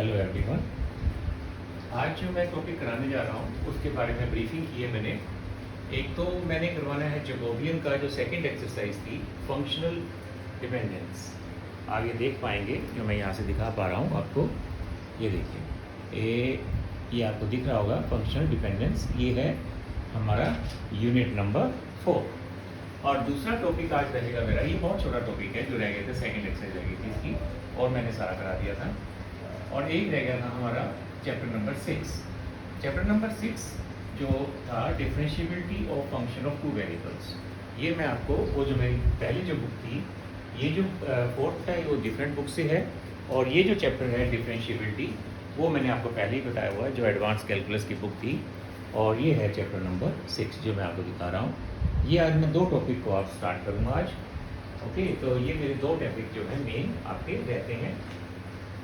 Hello everyone. आज जो मैं टॉपिक कराने जा रहा हूँ उसके बारे में ब्रीफिंग की है मैंने। एक तो मैंने करवाना है जैकोबियन का जो सेकंड एक्सरसाइज थी, फंक्शनल डिपेंडेंस। आप ये देख पाएंगे जो मैं यहाँ से दिखा पा रहा हूँ आपको। ये देखिए, ये आपको दिख रहा होगा फंक्शनल डिपेंडेंस। ये है हमारा यूनिट नंबर 4। और दूसरा टॉपिक आज रहेगा मेरा, ये बहुत छोटा टॉपिक है जो रह गया था, सेकंड एक्सरसाइज रह गई थी इसकी और मैंने सारा करा दिया था। और एक रह गया था हमारा चैप्टर नंबर 6। चैप्टर नंबर 6 जो था differentiability of function of two variables. ये मैं आपको वो जो मेरी पहली जो बुक थी, ये जो फोर्थ है वो डिफरेंट बुक से है। और ये जो चैप्टर है डिफरेंशिएबिलिटी वो मैंने आपको पहले ही बताया हुआ है, जो एडवांस कैलकुलस की बुक थी। और ये है चैप्टर नंबर 6 जो मैं आपको दिखा रहा हूँ। ये आज मैं 2 टॉपिक को आप स्टार्ट करूँगा आज। ओके, तो ये मेरे 2 टॉपिक जो है मेन आपके रहते हैं।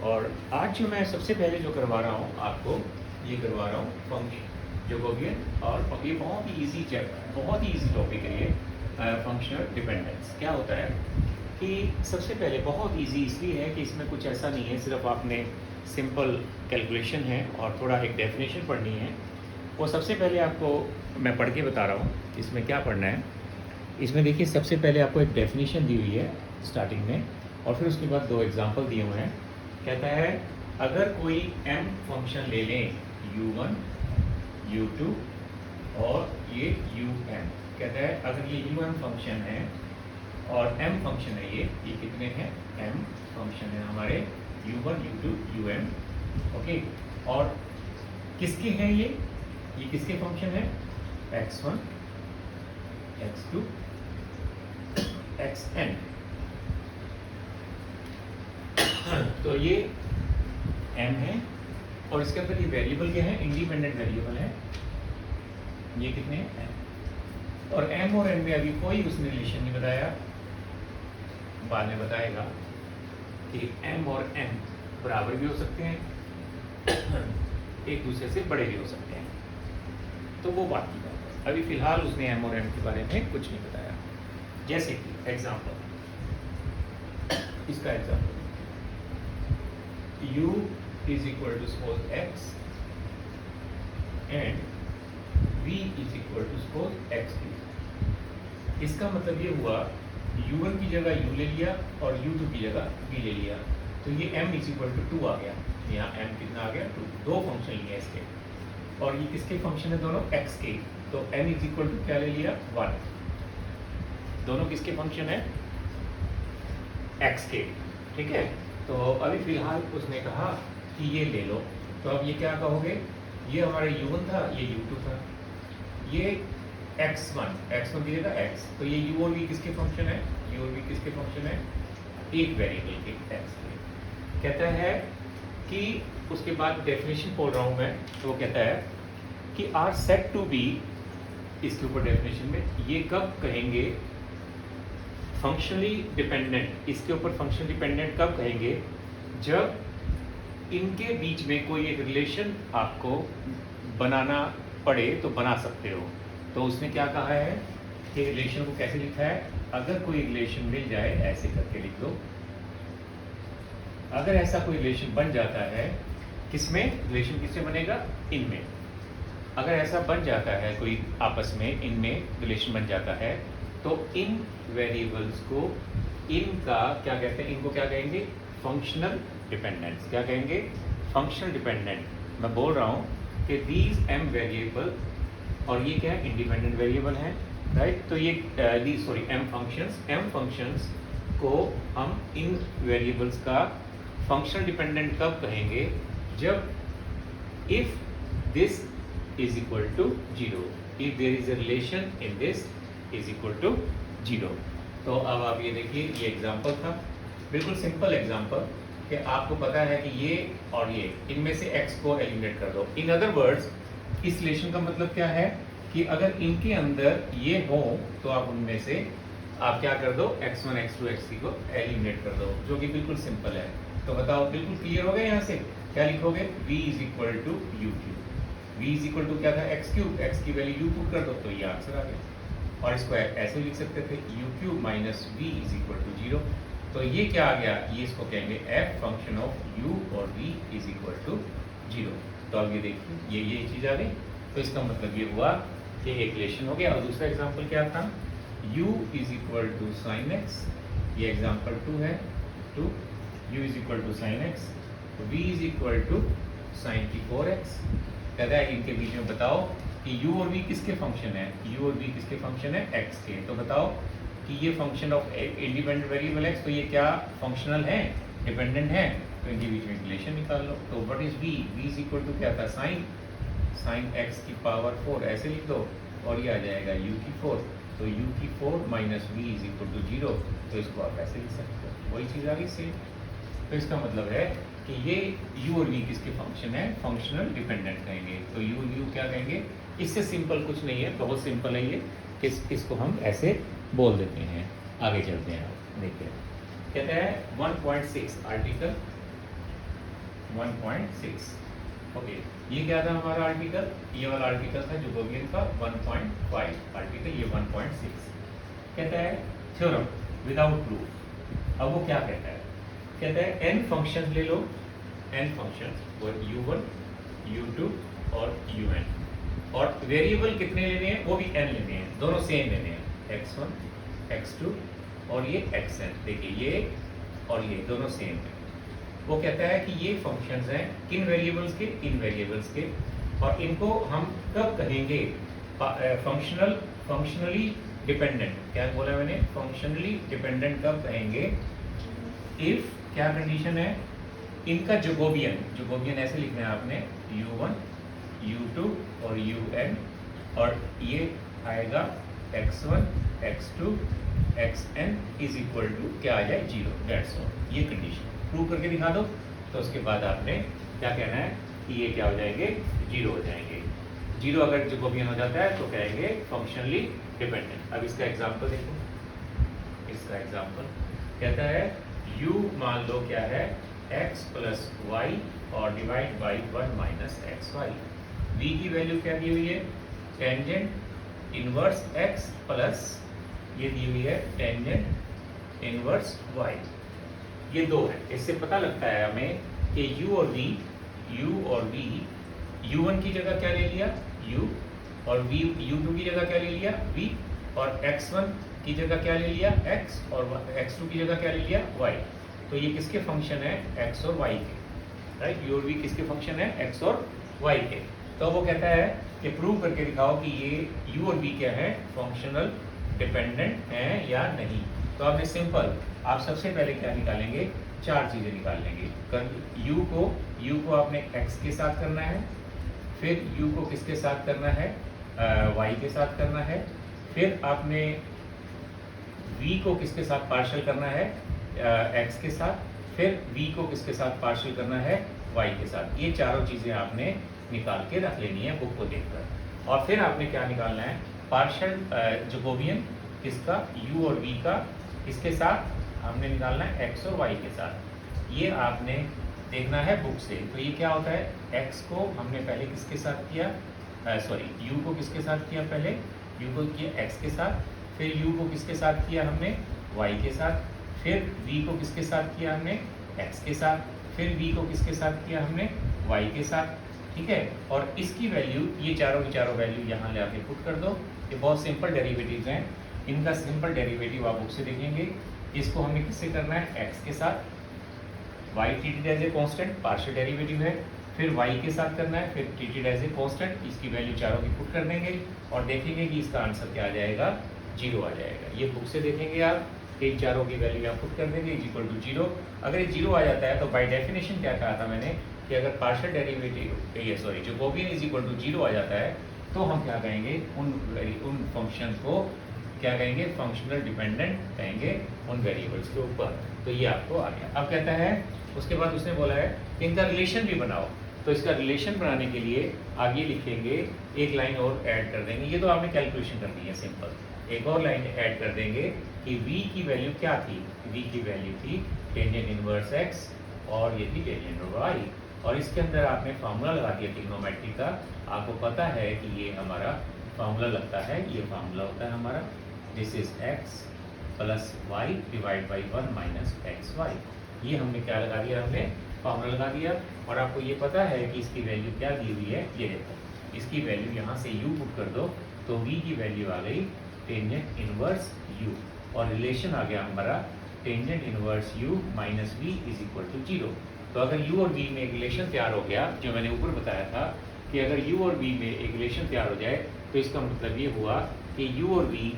और आज जो मैं सबसे पहले जो करवा रहा हूँ आपको, ये करवा रहा हूँ फंक्शन जैकोबियन। और ये बहुत ही ईजी चैप्टर, बहुत ही ईजी टॉपिक है ये, फंक्शनल डिपेंडेंस। क्या होता है कि सबसे पहले बहुत ईजी इसलिए है कि इसमें कुछ ऐसा नहीं है, सिर्फ आपने सिंपल कैलकुलेशन है और थोड़ा एक डेफिनेशन पढ़नी है। वो सबसे पहले आपको मैं पढ़ के बता रहा हूँ इसमें क्या पढ़ना है। इसमें देखिए, सबसे पहले आपको एक डेफिनेशन दी हुई है स्टार्टिंग में, और फिर उसके बाद 2 एग्जाम्पल दिए हुए हैं। कहता है अगर कोई m फंक्शन ले लें, u1, u2 और ये um। कहता है अगर ये um फंक्शन है और m फंक्शन है, ये कितने हैं, m फंक्शन है हमारे u1, u2, um। ओके, और किसके हैं ये किसके फंक्शन है, x1, x2, xn। तो ये m है और इसके अंदर ये वेरिएबल क्या है, इंडिपेंडेंट वेरिएबल है। ये कितने हैं, m। और m और n में अभी कोई उसने रिलेशन नहीं बताया, बाद में बताएगा कि m और n बराबर भी हो सकते हैं, एक दूसरे से बड़े भी हो सकते हैं। तो वो बात की बात है, अभी फिलहाल उसने m और n के बारे में कुछ नहीं बताया। जैसे कि एग्जाम्पल, इसका example u is equal to suppose x and v is equal to suppose x3। इसका मतलब ये हुआ u1 की जगह u ले लिया और u2 की जगह v ले लिया, तो ये m is equal to 2 आ गया। यहाँ m कितना आ गया, 2। 2 फंक्शन लिए इसके, और ये किसके फंक्शन है दोनों, x के। तो n is equal to क्या ले लिया, 1। दोनों किसके फंक्शन है, x के, ठीक है। तो अभी फिलहाल उसने कहा कि ये ले लो, तो अब ये क्या कहोगे, ये हमारा u1 था, ये u2 था, ये x1 की जगह x। तो ये u और v किसके फंक्शन है, u और v किसके फंक्शन है, एक वेरिएबल के, x के। कहता है कि उसके बाद डेफिनेशन बोल रहा हूँ मैं, तो वो कहता है कि आर सेट टू बी, इसके ऊपर डेफिनेशन में ये कब कहेंगे फंक्शनली डिपेंडेंट। इसके ऊपर फंक्शन डिपेंडेंट कब कहेंगे, जब इनके बीच में कोई एक रिलेशन आपको बनाना पड़े तो बना सकते हो। तो उसने क्या कहा है कि रिलेशन को कैसे लिखा है, अगर कोई रिलेशन मिल जाए ऐसे करके लिख दो। अगर ऐसा कोई रिलेशन बन जाता है, किसमें रिलेशन किससे बनेगा, इनमें। अगर ऐसा बन जाता है कोई आपस में, इनमें रिलेशन बन जाता है, तो इन वेरिएबल्स को, इनका क्या कहते हैं, इनको क्या कहेंगे, फंक्शनल डिपेंडेंस। क्या कहेंगे, फंक्शनल डिपेंडेंट। मैं बोल रहा हूँ कि दीज m वेरिएबल, और ये क्या है, इंडिपेंडेंट वेरिएबल हैं, राइट। तो ये m फंक्शंस को हम इन वेरिएबल्स का फंक्शनल डिपेंडेंट कब कहेंगे, जब if this is equal to 0, if there is a relation in this is equal to 0। तो अब आप ये देखिए, ये एग्जांपल था, बिल्कुल सिंपल एग्जांपल, कि आपको पता है कि ये और ये, इनमें से x को एलिमिनेट कर दो। इन अदर वर्ड्स, इस रिलेशन का मतलब क्या है कि अगर इनके अंदर ये हो तो आप उनमें से आप क्या कर दो, x1, x2, x3 को एलिमिनेट कर दो, जो कि बिल्कुल सिंपल है। तो बताओ, बिल्कुल क्लियर हो गया। यहाँ से क्या लिखोगे, v is equal to u3। v is equal to क्या था, x3, x की वैल्यू u2 कर दो, तो ये आंसर आ गया। और इसको ऐसे लिख सकते थे, u3 minus v is equal to 0। तो ये क्या आ गया, ये इसको कहेंगे एफ फंक्शन ऑफ u और v इज इक्वल टू 0। तो अब ये देखिए ये चीज़ आ गई। तो इसका मतलब ये हुआ कि एक रिलेशन हो गया। और दूसरा एग्जांपल क्या था, u is equal to sine x, ये एग्जांपल 2 है, 2 u is equal to sine x, v is equal to sine की 4x। कहता है इनके बीच में बताओ कि u और v किसके फंक्शन है, u और v किसके फंक्शन है, x के। तो बताओ कि ये function of independent variable x, तो ये क्या फंक्शनल है, डिपेंडेंट है। तो इनके बीच में रिलेशन निकाल लो। तो what is v, v is equal to क्या था, साइन x की पावर 4 ऐसे लिख दो, और ये आ जाएगा u की 4। तो u की 4 minus v is equal to 0। तो इसको आप ऐसे लिख सकते हो, वही चीज़ आ गई सेम। तो इसका मतलब है कि ये u और v किसके फंक्शन है, फंक्शनल डिपेंडेंट कहेंगे। तो u और v क्या कहेंगे, इससे सिंपल कुछ नहीं है, बहुत सिंपल है ये। इसको हम ऐसे बोल देते हैं। आगे चलते हैं, देखिए कहते हैं 1.6 आर्टिकल 1.6। ओके, ये क्या था हमारा आर्टिकल, ये वाला आर्टिकल था जैकोबियन का 1.5 आर्टिकल, ये 1.6। कहता है थ्योरम विदाउट प्रूफ। अब वो क्या कहता है, कहता है n फंक्शन ले लो, n फंक्शन वो u1 u2 और un, और वेरिएबल कितने लेने हैं, वो भी n लेने हैं, दोनों सेम लेने हैं, x1 x2 और ये xn। देखिए ये और ये दोनों सेम है। वो कहता है कि ये फंक्शंस हैं किन वेरिएबल्स के, इन वेरिएबल्स के, और इनको हम कब कहेंगे फंक्शनली डिपेंडेंट। क्या बोला मैंने, फंक्शनली डिपेंडेंट कब कहेंगे, इफ क्या कंडीशन है, इनका जैकोबियन ऐसे लिखना है आपने, u1 u2 और un, और ये आएगा x1 x2 xn is equal to क्या आ जाए 0। That's all. ये कंडीशन प्रूव करके दिखा दो। तो उसके बाद आपने क्या कहना है कि ये क्या हो जाएंगे, 0 हो जाएंगे। 0 अगर जैकोबियन हो जाता है तो कहेंगे फंक्शनली डिपेंडेंट। अब इसका एग्जांपल देखो, इसका एग्जांपल कहता है u मान लो क्या है x प्लस वाई और divide by 1 minus x y. v की वैल्यू क्या दी हुई है, टेंजेंट इनवर्स x प्लस ये दी हुई है टेंजेंट इनवर्स y। ये दो है, इससे पता लगता है हमें कि u और v u1 की जगह क्या ले लिया u, और u2 की जगह क्या ले लिया v, और x1 की जगह क्या ले लिया x, और x2 की जगह क्या ले लिया y। तो ये किसके फंक्शन है, x और y के, राइट। u और v किसके फंक्शन है, x और y के। तो वो कहता है कि प्रूव करके दिखाओ कि ये u और v क्या है, फंक्शनल डिपेंडेंट हैं या नहीं। तो आपने सिंपल, आप सबसे पहले क्या निकालेंगे, 4 चीज़ें निकाल लेंगे। u को आपने x के साथ करना है, फिर u को किसके साथ करना है, y के साथ करना है, फिर आपने v को किसके साथ पार्शियल करना है, x के साथ, फिर v को किसके साथ पार्शियल करना है, y के साथ। ये चारों चीज़ें आपने निकाल के रख लेनी है बुक को देखकर। और फिर आपने क्या निकालना है, पार्शियल जैकोबियन किसका, u और v का, इसके साथ हमने निकालना है x और y के साथ। ये आपने देखना है बुक से। तो ये क्या होता है, x को हमने पहले किसके साथ किया, u को किसके साथ किया, पहले u को किया x के साथ, फिर u को किसके साथ किया हमने, y के साथ, फिर v को किसके साथ किया हमने, x के साथ, फिर v को किसके साथ किया हमने, y के साथ, ठीक है। और इसकी वैल्यू, ये चारों की चारों वैल्यू यहाँ ले आके पुट कर दो। ये बहुत सिंपल डेरिवेटिव्स हैं, इनका सिंपल डेरिवेटिव आप बुक से देखेंगे। इसको हमने किससे करना है, x के साथ, y treated as a constant, partial derivative है, फिर y के साथ करना है, फिर ट्रीटेड एज ए कांस्टेंट, इसकी वैल्यू चारों की पुट कर देंगे और देखेंगे कि इसका आंसर क्या आ जाएगा, 0 आ जाएगा। ये बुक से देखेंगे आप, इन चारों की वैल्यू यहाँ पुट कर देंगे, इज इक्वल टू 0। अगर ये 0 आ जाता है तो बाय डेफिनेशन क्या कहा था मैंने कि अगर partial derivative Jacobian is equal to 0 आ जाता है तो हम क्या कहेंगे, उन फंक्शन को क्या कहेंगे, फंक्शनल डिपेंडेंट कहेंगे उन वेरिएबल्स के ऊपर। तो ये आपको आ गया। अब कहता है, उसके बाद उसने बोला है इनका रिलेशन भी बनाओ। तो इसका रिलेशन बनाने के लिए आप ये लिखेंगे, एक लाइन और ऐड कर देंगे। ये तो आपने कैलकुलेशन कर दी है सिंपल, एक और लाइन ऐड कर देंगे कि v की वैल्यू क्या थी, v की वैल्यू थी टेंजेंट इनवर्स x और ये थी टेंजेंट y। और इसके अंदर आपने फार्मूला लगा दिया ट्रिग्नोमेट्री का। आपको पता है कि ये हमारा फार्मूला लगता है, ये फार्मूला होता है हमारा, this is x plus y divide by 1 minus x y. ये हमने क्या लगा दिया, हमने फॉर्मूला लगा दिया। और आपको ये पता है कि इसकी वैल्यू क्या दी हुई है, ये देखो इसकी वैल्यू यहाँ से u पुट कर दो तो v की वैल्यू आ गई टेंजेंट इनवर्स u, और रिलेशन आ गया हमारा tangent inverse u minus v is equal to 0। तो अगर u और v में एक रिलेशन तैयार हो गया, जो मैंने ऊपर बताया था कि अगर u और v में एक रिलेशन तैयार हो जाए तो इसका मतलब ये हुआ कि u और v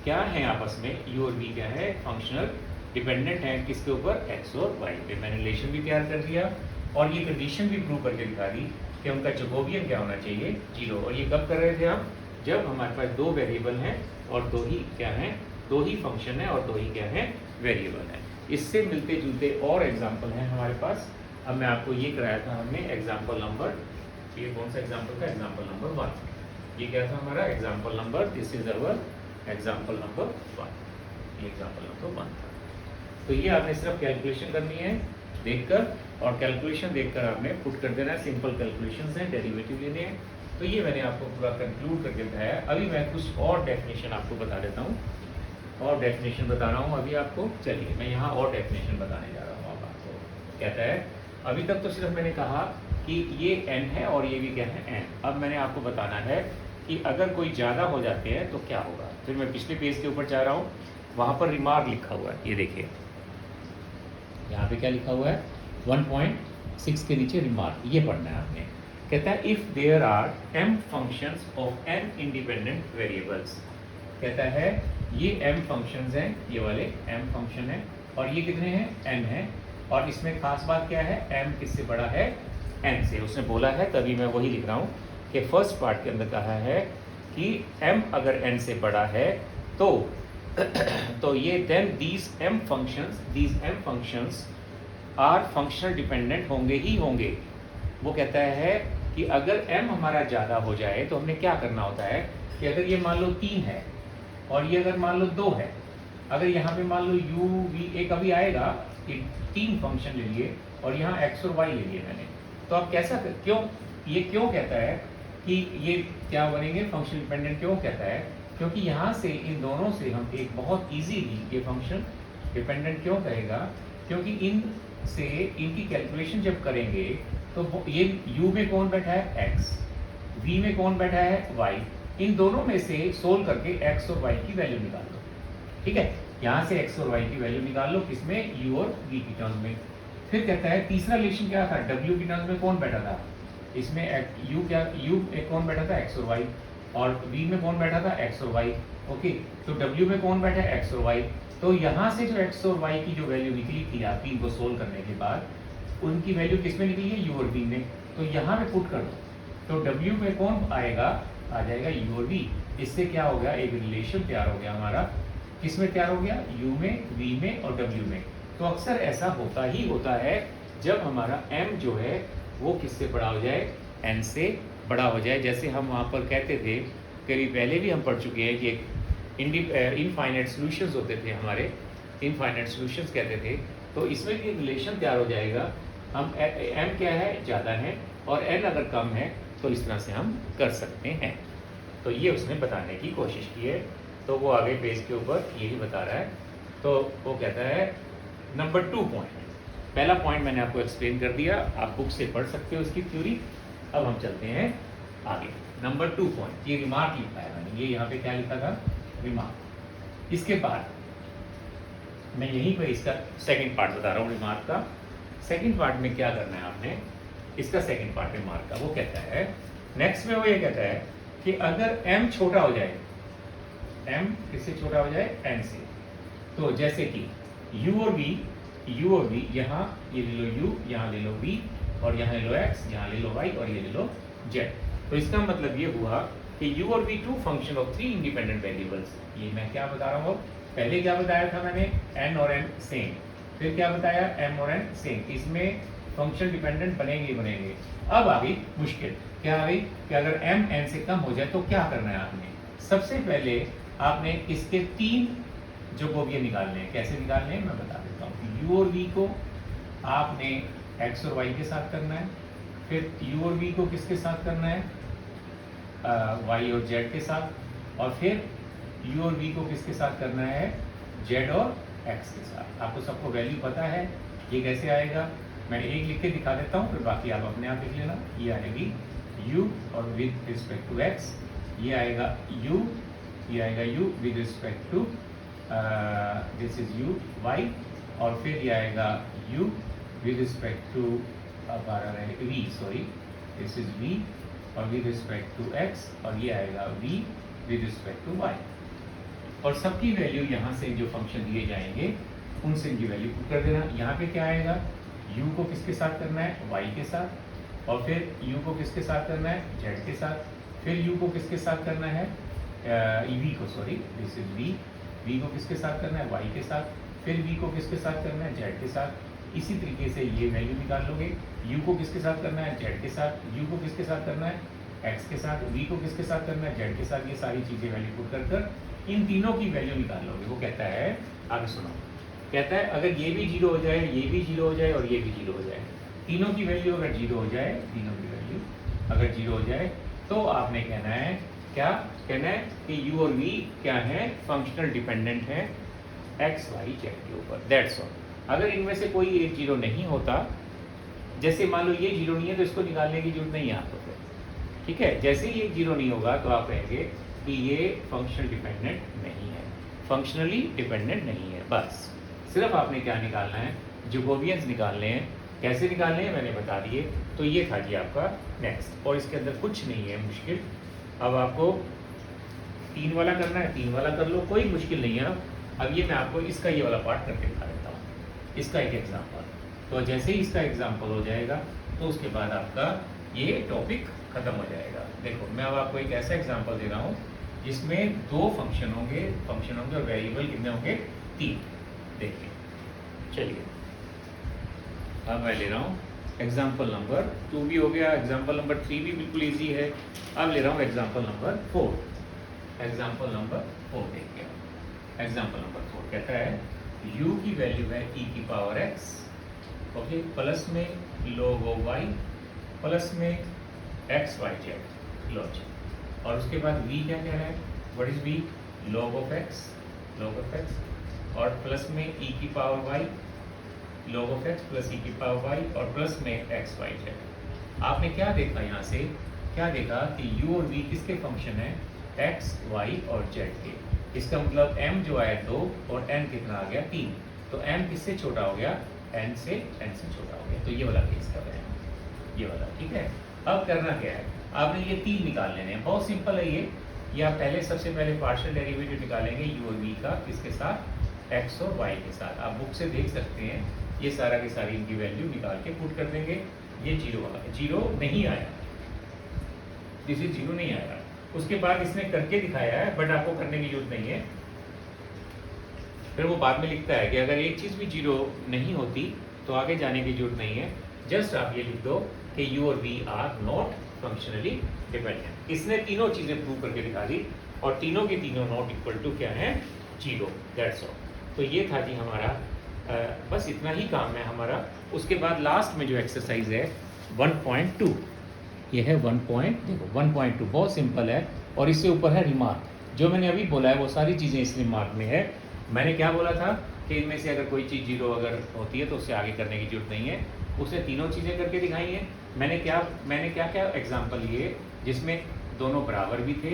क्या है आपस में, u और v क्या है, फंक्शनल डिपेंडेंट है किसके ऊपर, x और y पे। मैंने रिलेशन भी तैयार कर दिया और ये कंडीशन भी प्रूव करके दिखा दी कि उनका जैकोबियन क्या होना चाहिए, 0। और ये कब कर रहे थे हम, जब हमारे पास दो वेरिएबल हैं और दो ही क्या हैं, दो ही फंक्शन है और दो ही क्या है, वेरिएबल है। इससे मिलते जुलते और एग्जाम्पल हैं हमारे पास। अब मैं आपको ये कराया था हमने एग्जाम्पल नंबर, ये कौन सा एग्जाम्पल था, एग्जाम्पल नंबर 1। ये क्या था हमारा example number, this is our example number 1, ये एग्जाम्पल नंबर 1 था। तो ये आपने सिर्फ कैलकुलेशन करनी है देखकर, और कैलकुलेशन देखकर आपने पुट कर देना है। सिंपल कैलकुलेशंस हैं, डेरिवेटिव लेने हैं। तो ये मैंने आपको पूरा कंक्लूड करके बताया। अभी मैं कुछ और डेफिनेशन आपको बता देता हूँ, और डेफिनेशन बता रहा हूँ अभी आपको। चलिए मैं यहाँ और डेफिनेशन बताने जा रहा हूँ। अब आपको कहता है, अभी तक तो सिर्फ मैंने कहा कि ये n है और ये भी क्या है, n। अब मैंने आपको बताना है कि अगर कोई ज़्यादा हो जाते हैं तो क्या होगा। फिर मैं पिछले पेज के ऊपर जा रहा हूँ, वहाँ पर रिमार्क लिखा हुआ है, ये देखिए यहाँ पे क्या लिखा हुआ है, 1.6 के नीचे रिमार्क, ये पढ़ना है आपने। कहता है if there are m functions of n independent variables. कहता है ये m फंक्शंस हैं, ये वाले m फंक्शन है, और ये कितने हैं, n है। और इसमें खास बात क्या है, m किससे बड़ा है, n से। उसने बोला है, तभी मैं वही लिख रहा हूँ कि फर्स्ट पार्ट के अंदर कहा है कि m अगर n से बड़ा है तो ये then these m functions are functional dependent होंगे ही होंगे। वो कहता है कि अगर m हमारा ज़्यादा हो जाए तो हमने क्या करना होता है कि अगर ये मान लो 3 है और ये अगर मान लो 2 है, अगर यहाँ पे मान लो u v एक अभी आएगा कि 3 फंक्शन ले लिए और यहाँ x और y ले लिए मैंने, तो अब कैसा क्यों कहता है कि ये क्या बनेंगे, फंक्शन डिपेंडेंट क्यों कहता है, क्योंकि यहाँ से इन दोनों से हम एक बहुत इजीली ये फंक्शन डिपेंडेंट क्यों कहेगा, क्योंकि इन से इनकी कैलकुलेशन जब करेंगे तो ये u में कौन बैठा है, x, v में कौन बैठा है, y, इन दोनों में से सोल्व करके x और y की वैल्यू निकाल लो। ठीक है, यहाँ से x और y की वैल्यू निकाल लो, किसमें, u और v की टर्म्स में। फिर कहता है तीसरा रिलेशन क्या था, w की टर्म्स में कौन बैठा था, इसमें u में कौन बैठा था, x और y, और v में कौन बैठा था, x और y। ओके, तो w में कौन बैठा है, x और y। तो यहाँ से जो x और y की जो वैल्यू निकली थी आप इनको सोल्व करने के बाद, उनकी वैल्यू किस में निकली है, u और v में। तो यहाँ पे पुट कर दो, तो w में कौन आएगा, आ जाएगा u और v। इससे क्या हो गया, एक रिलेशन तैयार हो गया हमारा, किस में तैयार हो गया, u में, v में और w में। तो अक्सर ऐसा होता ही होता है जब हमारा m जो है वो किससे बड़ा हो जाए, n से बड़ा हो जाए। जैसे हम वहाँ पर कहते थे, कभी पहले भी हम पढ़ चुके हैं कि इनफाइनाइट सॉल्यूशंस होते थे हमारे, इनफाइनाइट सॉल्यूशंस कहते थे। तो इसमें भी रिलेशन तैयार हो जाएगा, हम m क्या है, ज़्यादा है, और n अगर कम है तो इस तरह से हम कर सकते हैं। तो ये उसने बताने की कोशिश की है। तो वो आगे पेज के ऊपर यही बता रहा है। तो वो कहता है नंबर 2 पॉइंट, पहला पॉइंट मैंने आपको एक्सप्लेन कर दिया, आप बुक से पढ़ सकते हो इसकी थ्योरी। अब हम चलते हैं आगे, नंबर 2 पॉइंट, ये रिमार्क लिखा है मैंने, ये यहाँ पे क्या लिखा था, रिमार्क। इसके बाद मैं यहीं पर इसका सेकंड पार्ट बता रहा हूँ रिमार्क का। सेकंड पार्ट में क्या करना है आपने, इसका सेकंड पार्ट रिमार्क का, वो कहता है नेक्स्ट में वो ये कहता है कि अगर m छोटा हो जाए, m किससे छोटा हो जाए, n से, तो जैसे कि u और v, यहाँ ये ले लो u, यहाँ ले लो v, और यहाँ ले लो x, यहाँ ले लो y, और ये ले लो z। तो इसका मतलब ये हुआ कि u और v two function of 3 independent variables. ये मैं क्या बता रहा हूँ, पहले क्या बताया था मैंने, n और n सेम, फिर क्या बताया, m और n सेम, इसमें फंक्शन डिपेंडेंट बनेंगे ही बनेंगे। अब आ गई मुश्किल, क्या आ गई कि अगर m n से कम हो जाए तो क्या करना है आपने। सबसे पहले आपने इसके 3 जैकोबियन निकालने हैं। कैसे निकालने हैं मैं बता देता हूँ। u और v को आपने x और y के साथ करना है, फिर u और v को किसके साथ करना है, y और z के साथ, और फिर u और v को किसके साथ करना है, जेड और एक्स के साथ। आपको सबको वैल्यू पता है, ये कैसे आएगा मैं एक लिख के दिखा देता हूँ, फिर बाकी आप अपने आप लिख लेना। ये आएगी u और विद रिस्पेक्ट टू x, ये आएगा u, ये आएगा u with respect to this is u y, और फिर ये आएगा u with respect to v, sorry this is v और विद रिस्पेक्ट टू x, और ये आएगा v with respect to y। और सबकी वैल्यू यहाँ से जो फंक्शन दिए जाएंगे उनसे इनकी वैल्यू पुट कर देना। यहाँ पे क्या आएगा, u को किसके साथ करना है, y के साथ, और फिर u को किसके साथ करना है, z के साथ, फिर u को किसके साथ करना है, v को, सॉरी दिस इज v को किसके साथ करना है, y के साथ, फिर v को किसके साथ करना है, z के साथ। इसी तरीके से ये वैल्यू निकाल लोगे, u को किसके साथ करना है, z के साथ, u को किसके साथ करना है, x के साथ, v को किसके साथ करना है, z के साथ। ये सारी चीज़ें वैल्यू पुट कर कर इन तीनों की वैल्यू निकाल लोगे। वो कहता है, आगे सुनो, कहता है अगर ये भी 0 हो जाए, ये भी 0 हो जाए और ये भी 0 हो जाए, तीनों की वैल्यू अगर 0 हो जाए, तीनों की वैल्यू अगर 0 हो जाए, तो आपने कहना है, क्या कहना है कि u और v क्या है, फंक्शनल डिपेंडेंट है x y z के ऊपर, दैट्स ऑल। अगर इनमें से कोई एक 0 नहीं होता, जैसे मान लो ये 0 नहीं है तो इसको निकालने की जरूरत नहीं है आपको, फिर ठीक है। जैसे ही ये 0 नहीं होगा तो आप कहेंगे कि ये फंक्शनल डिपेंडेंट नहीं है, फंक्शनली डिपेंडेंट नहीं है। बस सिर्फ आपने क्या निकालना है, जैकोबियंस निकालने हैं। कैसे निकालने हैं मैंने बता दिए। तो ये था जी आपका नेक्स्ट, और इसके अंदर कुछ नहीं है मुश्किल। अब आपको 3 वाला करना है, 3 वाला कर लो, कोई मुश्किल नहीं है। अब ये मैं आपको इसका ये वाला पार्ट करके दिखा देता हूँ, इसका एक एग्जाम्पल। तो जैसे ही इसका एग्जाम्पल हो जाएगा तो उसके बाद आपका ये टॉपिक खत्म हो जाएगा। देखो मैं अब आपको एक ऐसा एग्जाम्पल दे रहा हूँ जिसमें 2 फंक्शन होंगे और वेरिएबल कितने होंगे, 3। देखिए चलिए, अब मैं ले रहा हूँ एग्जाम्पल नंबर 2 भी हो गया, एग्जाम्पल नंबर 3 भी बिल्कुल इजी है। अब ले रहा हूँ एग्जाम्पल नंबर 4। एग्जाम्पल नंबर 4 देखिए, एग्जाम्पल नंबर 4 कहता है u की वैल्यू है e की पावर x, ओके, प्लस में log of y, प्लस में x y z लॉज, और उसके बाद v क्या कह रहा है, what is v, log of x, और प्लस में e की power y, log of x plus e की पावर y, और प्लस में x y z। आपने क्या देखा यहाँ से, क्या देखा कि u और v किसके फंक्शन है, x y और z के। इसका मतलब m जो आया 2 और n कितना आ गया 3, तो m किससे छोटा हो गया, n से छोटा हो गया। तो ये वाला केस कर रहे हैं, ये वाला, ठीक है। अब करना क्या है, आपने ये 3 निकाल लेने हैं, बहुत सिंपल है ये। या पहले सबसे पहले पार्शियल डेरिवेटिव निकालेंगे u और v का, किसके साथ, x और y के साथ। आप बुक से देख सकते हैं, ये सारा की सारी इनकी वैल्यू निकाल के पुट कर देंगे। ये 0 वाला 0 नहीं आया, दिस इज 0 नहीं आया। उसके बाद इसने करके दिखाया है, बट आपको करने की जरूरत नहीं है। फिर वो बाद में लिखता है कि अगर एक चीज़ भी 0 नहीं होती तो आगे जाने की जरूरत नहीं है, जस्ट आप ये लिख दो कि u और v are not functionally dependent. इसने तीनों चीज़ें प्रूव करके दिखा दी, और तीनों की तीनों नॉट इक्वल टू क्या है, 0, दैट्स ऑल। तो ये था जी हमारा, बस इतना ही काम है हमारा। उसके बाद लास्ट में जो एक्सरसाइज है 1.2, ये है 1.2, बहुत सिंपल है, और इससे ऊपर है रिमार्क। जो मैंने अभी बोला है वो सारी चीज़ें इस रिमार्क में है। मैंने क्या बोला था कि इनमें से अगर कोई चीज़ 0 अगर होती है तो उससे आगे करने की जरूरत नहीं है। उसने तीनों चीज़ें करके दिखाई हैं। मैंने क्या क्या एग्जाम्पल लिए जिसमें दोनों बराबर भी थे।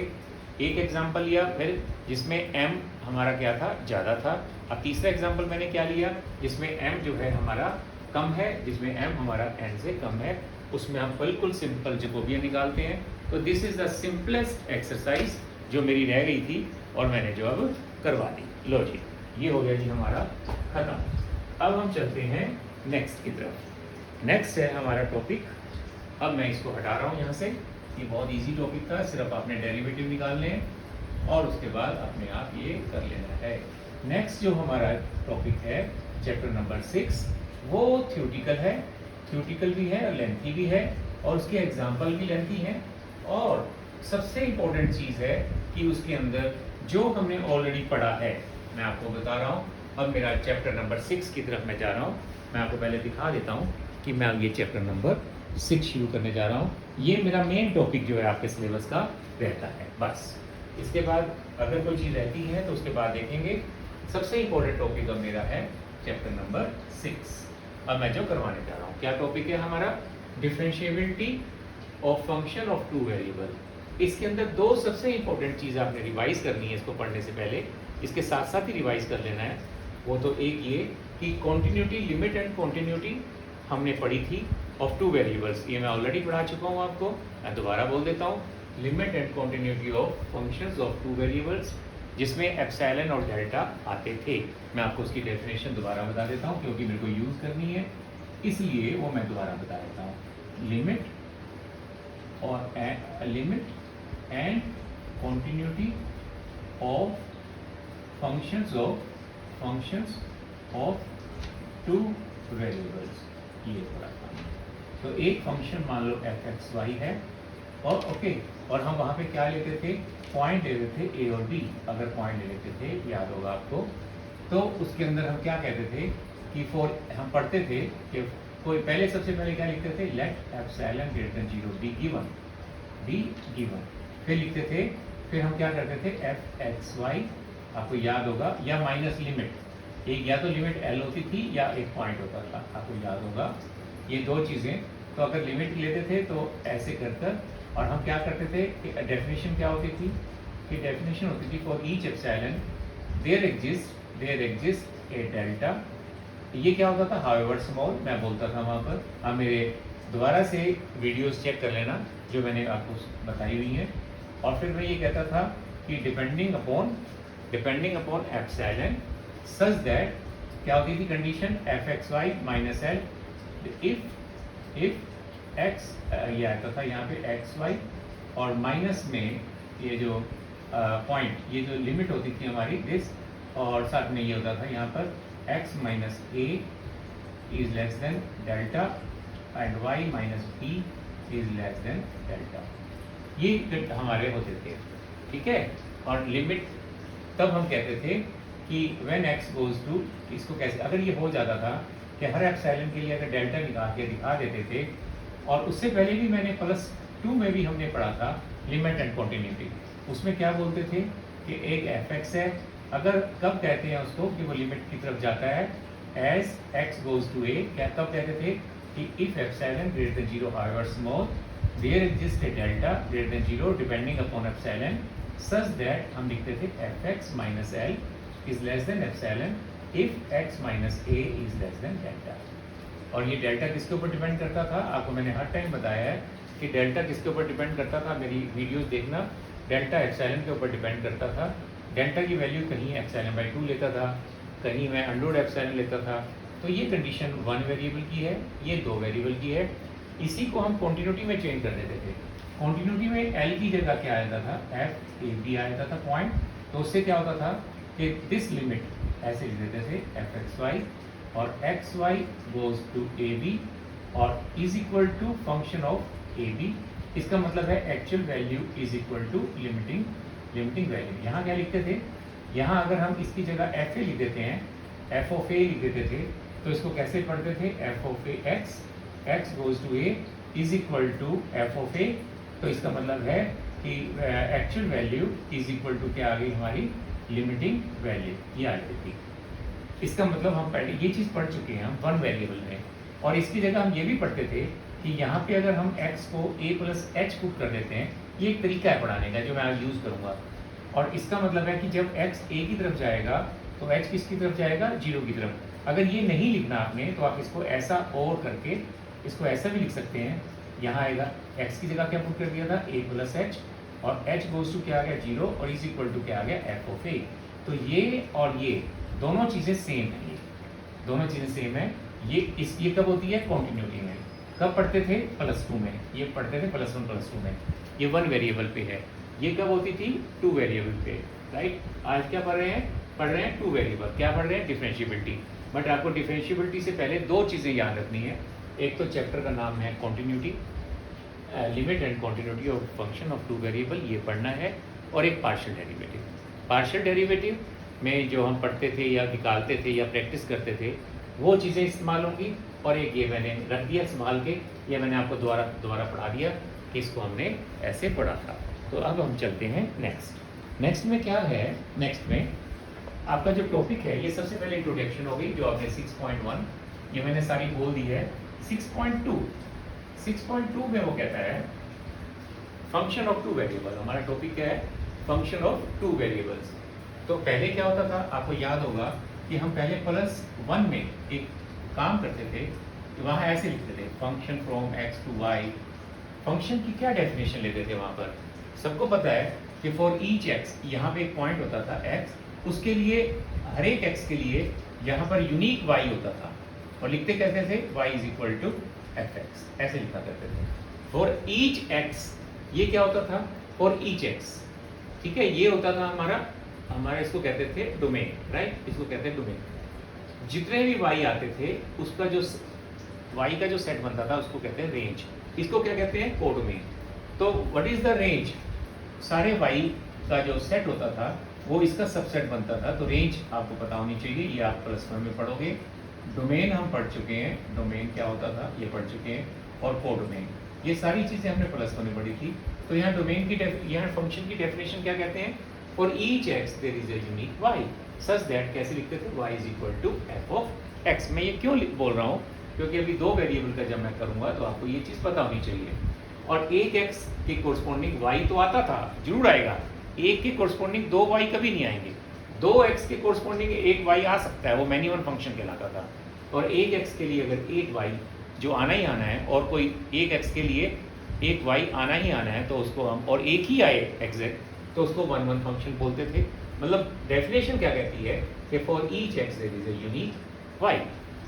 एक एग्जाम्पल लिया फिर जिसमें m हमारा क्या था, ज़्यादा था। अब तीसरा एग्जाम्पल मैंने क्या लिया जिसमें m जो है हमारा कम है, जिसमें m हमारा n से कम है। उसमें हम बिल्कुल सिंपल जैकोबियन निकालते हैं। तो this is the simplest exercise जो मेरी रह गई थी और मैंने जो अब करवा दी। लो जी, ये हो गया जी हमारा ख़त्म। अब हम चलते हैं नेक्स्ट की तरफ। नेक्स्ट है हमारा टॉपिक, अब मैं इसको हटा रहा हूँ यहाँ से। ये बहुत इजी टॉपिक था, सिर्फ आपने डेरिवेटिव निकालने हैं और उसके बाद अपने आप ये कर लेना है। नेक्स्ट जो हमारा टॉपिक है चैप्टर नंबर 6, वो थ्योरेटिकल है, थ्योरेटिकल भी है और लेंथी भी है, और उसके एग्जाम्पल भी लेंथी हैं। और सबसे इम्पोर्टेंट चीज़ है कि उसके अंदर जो हमने ऑलरेडी पढ़ा है, मैं आपको बता रहा हूँ। अब मेरा चैप्टर नंबर 6 की तरफ मैं जा रहा हूँ। मैं आपको पहले दिखा देता हूँ कि मैं अब ये चैप्टर नंबर 6 शुरू करने जा रहा हूँ। ये मेरा मेन टॉपिक जो है आपके सिलेबस का रहता है। बस इसके बाद अगर कोई चीज़ रहती है तो उसके बाद देखेंगे। सबसे इंपॉर्टेंट टॉपिक अब मेरा है चैप्टर नंबर 6। अब मैं जो करवाने जा रहा हूँ, क्या टॉपिक है हमारा? Differentiability of function of two variable. इसके अंदर दो सबसे इंपॉर्टेंट चीज़ आपने रिवाइज करनी है इसको पढ़ने से पहले, इसके साथ साथ ही रिवाइज कर लेना है। वो तो एक ये कि कॉन्टिन्यूटी, लिमिट एंड कॉन्टिन्यूटी हमने पढ़ी थी ऑफ टू वेरिएबल्स, ये मैं ऑलरेडी पढ़ा चुका हूँ आपको, मैं दोबारा बोल देता हूँ। Limit and continuity of functions of two variables, जिसमें एप्सिलॉन और डेल्टा आते थे। मैं आपको उसकी डेफिनेशन दोबारा बता देता हूँ क्योंकि मेरे को यूज़ करनी है, इसलिए वो मैं दोबारा बता देता हूँ। लिमिट और limit and continuity of functions of two variables, ये पढ़ा था। तो एक फंक्शन मान लो f(x,y) है और ओके, और हम वहाँ पे क्या लेते थे? पॉइंट ले लेते थे a और b। अगर पॉइंट ले लेते थे, याद होगा आपको, तो उसके अंदर हम क्या कहते थे कि हम पढ़ते थे कि कोई पहले सबसे पहले क्या लिखते थे? Let epsilon greater than 0 be given. फिर लिखते थे, फिर हम क्या करते थे? f(x,y), आपको याद होगा, या माइनस लिमिट, एक या तो लिमिट L होती थी या एक पॉइंट होता था, आपको याद होगा ये दो चीज़ें। तो अगर लिमिट लेते थे तो ऐसे कर और हम क्या करते थे कि डेफिनेशन क्या होती थी? कि डेफिनेशन होती थी for each epsilon there exist a delta. ये क्या होता था? हाउएवर स्मॉल, मैं बोलता था वहाँ पर। आप मेरे दोबारा से वीडियोस चेक कर लेना जो मैंने आपको बताई हुई हैं। और फिर मैं ये कहता था कि depending upon epsilon such that, क्या होती थी condition? f(x,y) minus L, if x, ये आता था यहाँ पे x,y, और माइनस में ये जो पॉइंट, ये जो लिमिट होती थी हमारी दिस, और साथ में ये होता था यहाँ पर x minus a is less than delta and y minus b is less than delta. ये हमारे होते थे, ठीक है। और लिमिट तब हम कहते थे कि व्हेन x गोज टू, इसको कैसे, अगर ये हो जाता था कि हर एप्सिलॉन के लिए अगर डेल्टा निकाल के दिखा देते थे, और उससे पहले भी मैंने +2 में भी हमने पढ़ा था लिमिट एंड कॉन्टिन्यूटी, उसमें क्या बोलते थे कि एक f(x) है, अगर कब कहते हैं उसको कि वो लिमिट की तरफ जाता है? As x goes to a। क्या कब कहते थे? कि if epsilon greater than 0 however small there exist a delta greater than 0 depending upon epsilon such that, हम लिखते थे f(x minus L is less than epsilon if x minus a is less than delta. और ये delta किसके ऊपर depend करता था? आपको मैंने हर टाइम बताया है कि डेल्टा किसके ऊपर डिपेंड करता था, मेरी वीडियोस देखना। डेल्टा एप्सिलॉन के ऊपर डिपेंड करता था। डेल्टा की वैल्यू कहीं एप्सिलॉन/2 लेता था, कहीं मैं अंडररूट एप्सिलॉन लेता था। तो ये कंडीशन 1 वेरिएबल की है, ये 2 वेरिएबल की है। इसी को हम कॉन्टिन्यूटी में चेंज कर देते थे। कॉन्टिन्यूटी में L की जगह क्या आता था? f(a,b) आता था पॉइंट। तो उससे क्या होता था कि दिस लिमिट ऐसे लिख देते थे f(x,y) और x,y गोज टू a,b और is equal to function of a,b। इसका मतलब है actual value is equal to limiting value. यहाँ क्या लिखते थे? यहाँ अगर हम इसकी जगह fa लिख देते हैं, f(a) लिख देते थे, तो इसको कैसे पढ़ते थे? f(x) goes to a is equal to f(a). तो इसका मतलब है कि actual value is equal to क्या आ गई हमारी? लिमिटिंग वैल्यू, ये आ गई थी। इसका मतलब हम पहले ये चीज़ पढ़ चुके हैं हम 1 वेरिएबल में, और इसकी जगह हम ये भी पढ़ते थे कि यहाँ पे अगर हम x को a प्लस h पुट कर देते हैं, ये एक तरीका है पढ़ाने का जो मैं आज यूज़ करूँगा। और इसका मतलब है कि जब x a की तरफ जाएगा तो h किसकी तरफ जाएगा? 0 की तरफ। अगर ये नहीं लिखना आपने तो आप इसको ऐसा और करके इसको ऐसा भी लिख सकते हैं। यहाँ आएगा x की जगह क्या पुट कर दिया था? a प्लस h, और h गोज टू क्या आ गया? 0, और इज इक्वल टू क्या आ गया? f(a). तो ये और ये दोनों चीज़ें सेम है, ये दोनों चीज़ें सेम है। ये कब होती है? कॉन्टिन्यूटी में। कब पढ़ते थे? +2 में। ये पढ़ते थे +1 +2 में। ये 1 वेरिएबल पे है। ये कब होती थी? 2 वेरिएबल पे, राइट। आज क्या पढ़ रहे हैं? 2 वेरिएबल। क्या पढ़ रहे हैं? डिफरेंशिएबिलिटी। बट आपको डिफरेंशिएबिलिटी से पहले 2 चीज़ें याद रखनी है। एक तो चैप्टर का नाम है continuity, limit and continuity of function of 2 variable, ये पढ़ना है। और एक पार्शियल डेरिवेटिव। पार्शियल डेरिवेटिव में जो हम पढ़ते थे या निकालते थे या प्रैक्टिस करते थे, वो चीज़ें इस्तेमाल होंगी। और एक ये मैंने रख दिया संभाल के, ये मैंने आपको दोबारा पढ़ा दिया कि इसको हमने ऐसे पढ़ा था। तो अब हम चलते हैं नेक्स्ट में क्या है? नेक्स्ट में आपका जो टॉपिक है ये सबसे पहले इंट्रोडक्शन हो गई जो आपने 6.1 ये मैंने सारी बोल दी है। 6.2 में वो कहता है फंक्शन ऑफ टू वेरिएबल। हमारा टॉपिक क्या है? Function of two variables. तो पहले क्या होता था आपको याद होगा कि हम पहले +1 में एक काम करते थे, वहाँ ऐसे लिखते थे function from x to y। Function की क्या डेफिनेशन लेते थे वहाँ पर? सबको पता है कि फॉर ईच x, यहाँ पे एक पॉइंट होता था x, उसके लिए हर एक x के लिए यहाँ पर यूनिक y होता था और लिखते कहते थे y is equal to fx, ऐसे लिखा करते थे। फॉर ईच x, ये क्या होता था? फॉर ईच x, ठीक है, ये होता था हमारा इसको कहते थे डोमेन, राइट, इसको कहते हैं डोमेन। जितने भी y आते थे उसका जो y का जो सेट बनता था उसको कहते हैं रेंज। इसको क्या कहते हैं? कोडोमेन। तो व्हाट इज द रेंज? सारे y का जो सेट होता था वो इसका सबसेट बनता था। तो रेंज आपको पता होनी चाहिए, ये आप +1 में पढ़ोगे। डोमेन हम पढ़ चुके हैं, डोमेन क्या होता था ये पढ़ चुके हैं, और कोडोमेन, ये सारी चीजें हमने +1 में पढ़ी थी। तो यहाँ डोमेन की यहाँ फंक्शन की डेफिनेशन क्या कहते हैं? For each x there is a unique y such that, कैसे लिखते थे? y is equal to f of x। मैं ये क्यों बोल रहा हूँ? क्योंकि अभी दो वेरिएबल का जब मैं करूंगा तो आपको ये चीज पता होनी चाहिए। और एक x के कोरस्पॉन्डिंग y तो आता था, जरूर आएगा। एक के कोरस्पॉन्डिंग 2y कभी नहीं आएंगे। 2x के कोरस्पॉन्डिंग एक y आ सकता है, वो मैनी वन फंक्शन कहलाता था। और एक x के लिए अगर एक y जो आना ही आना है, और कोई एक x के लिए एक y आना ही आना है, तो उसको हम, और एक ही आए एग्जैक्ट, तो उसको वन वन फंक्शन बोलते थे। मतलब डेफिनेशन क्या कहती है कि for each x there is a unique y,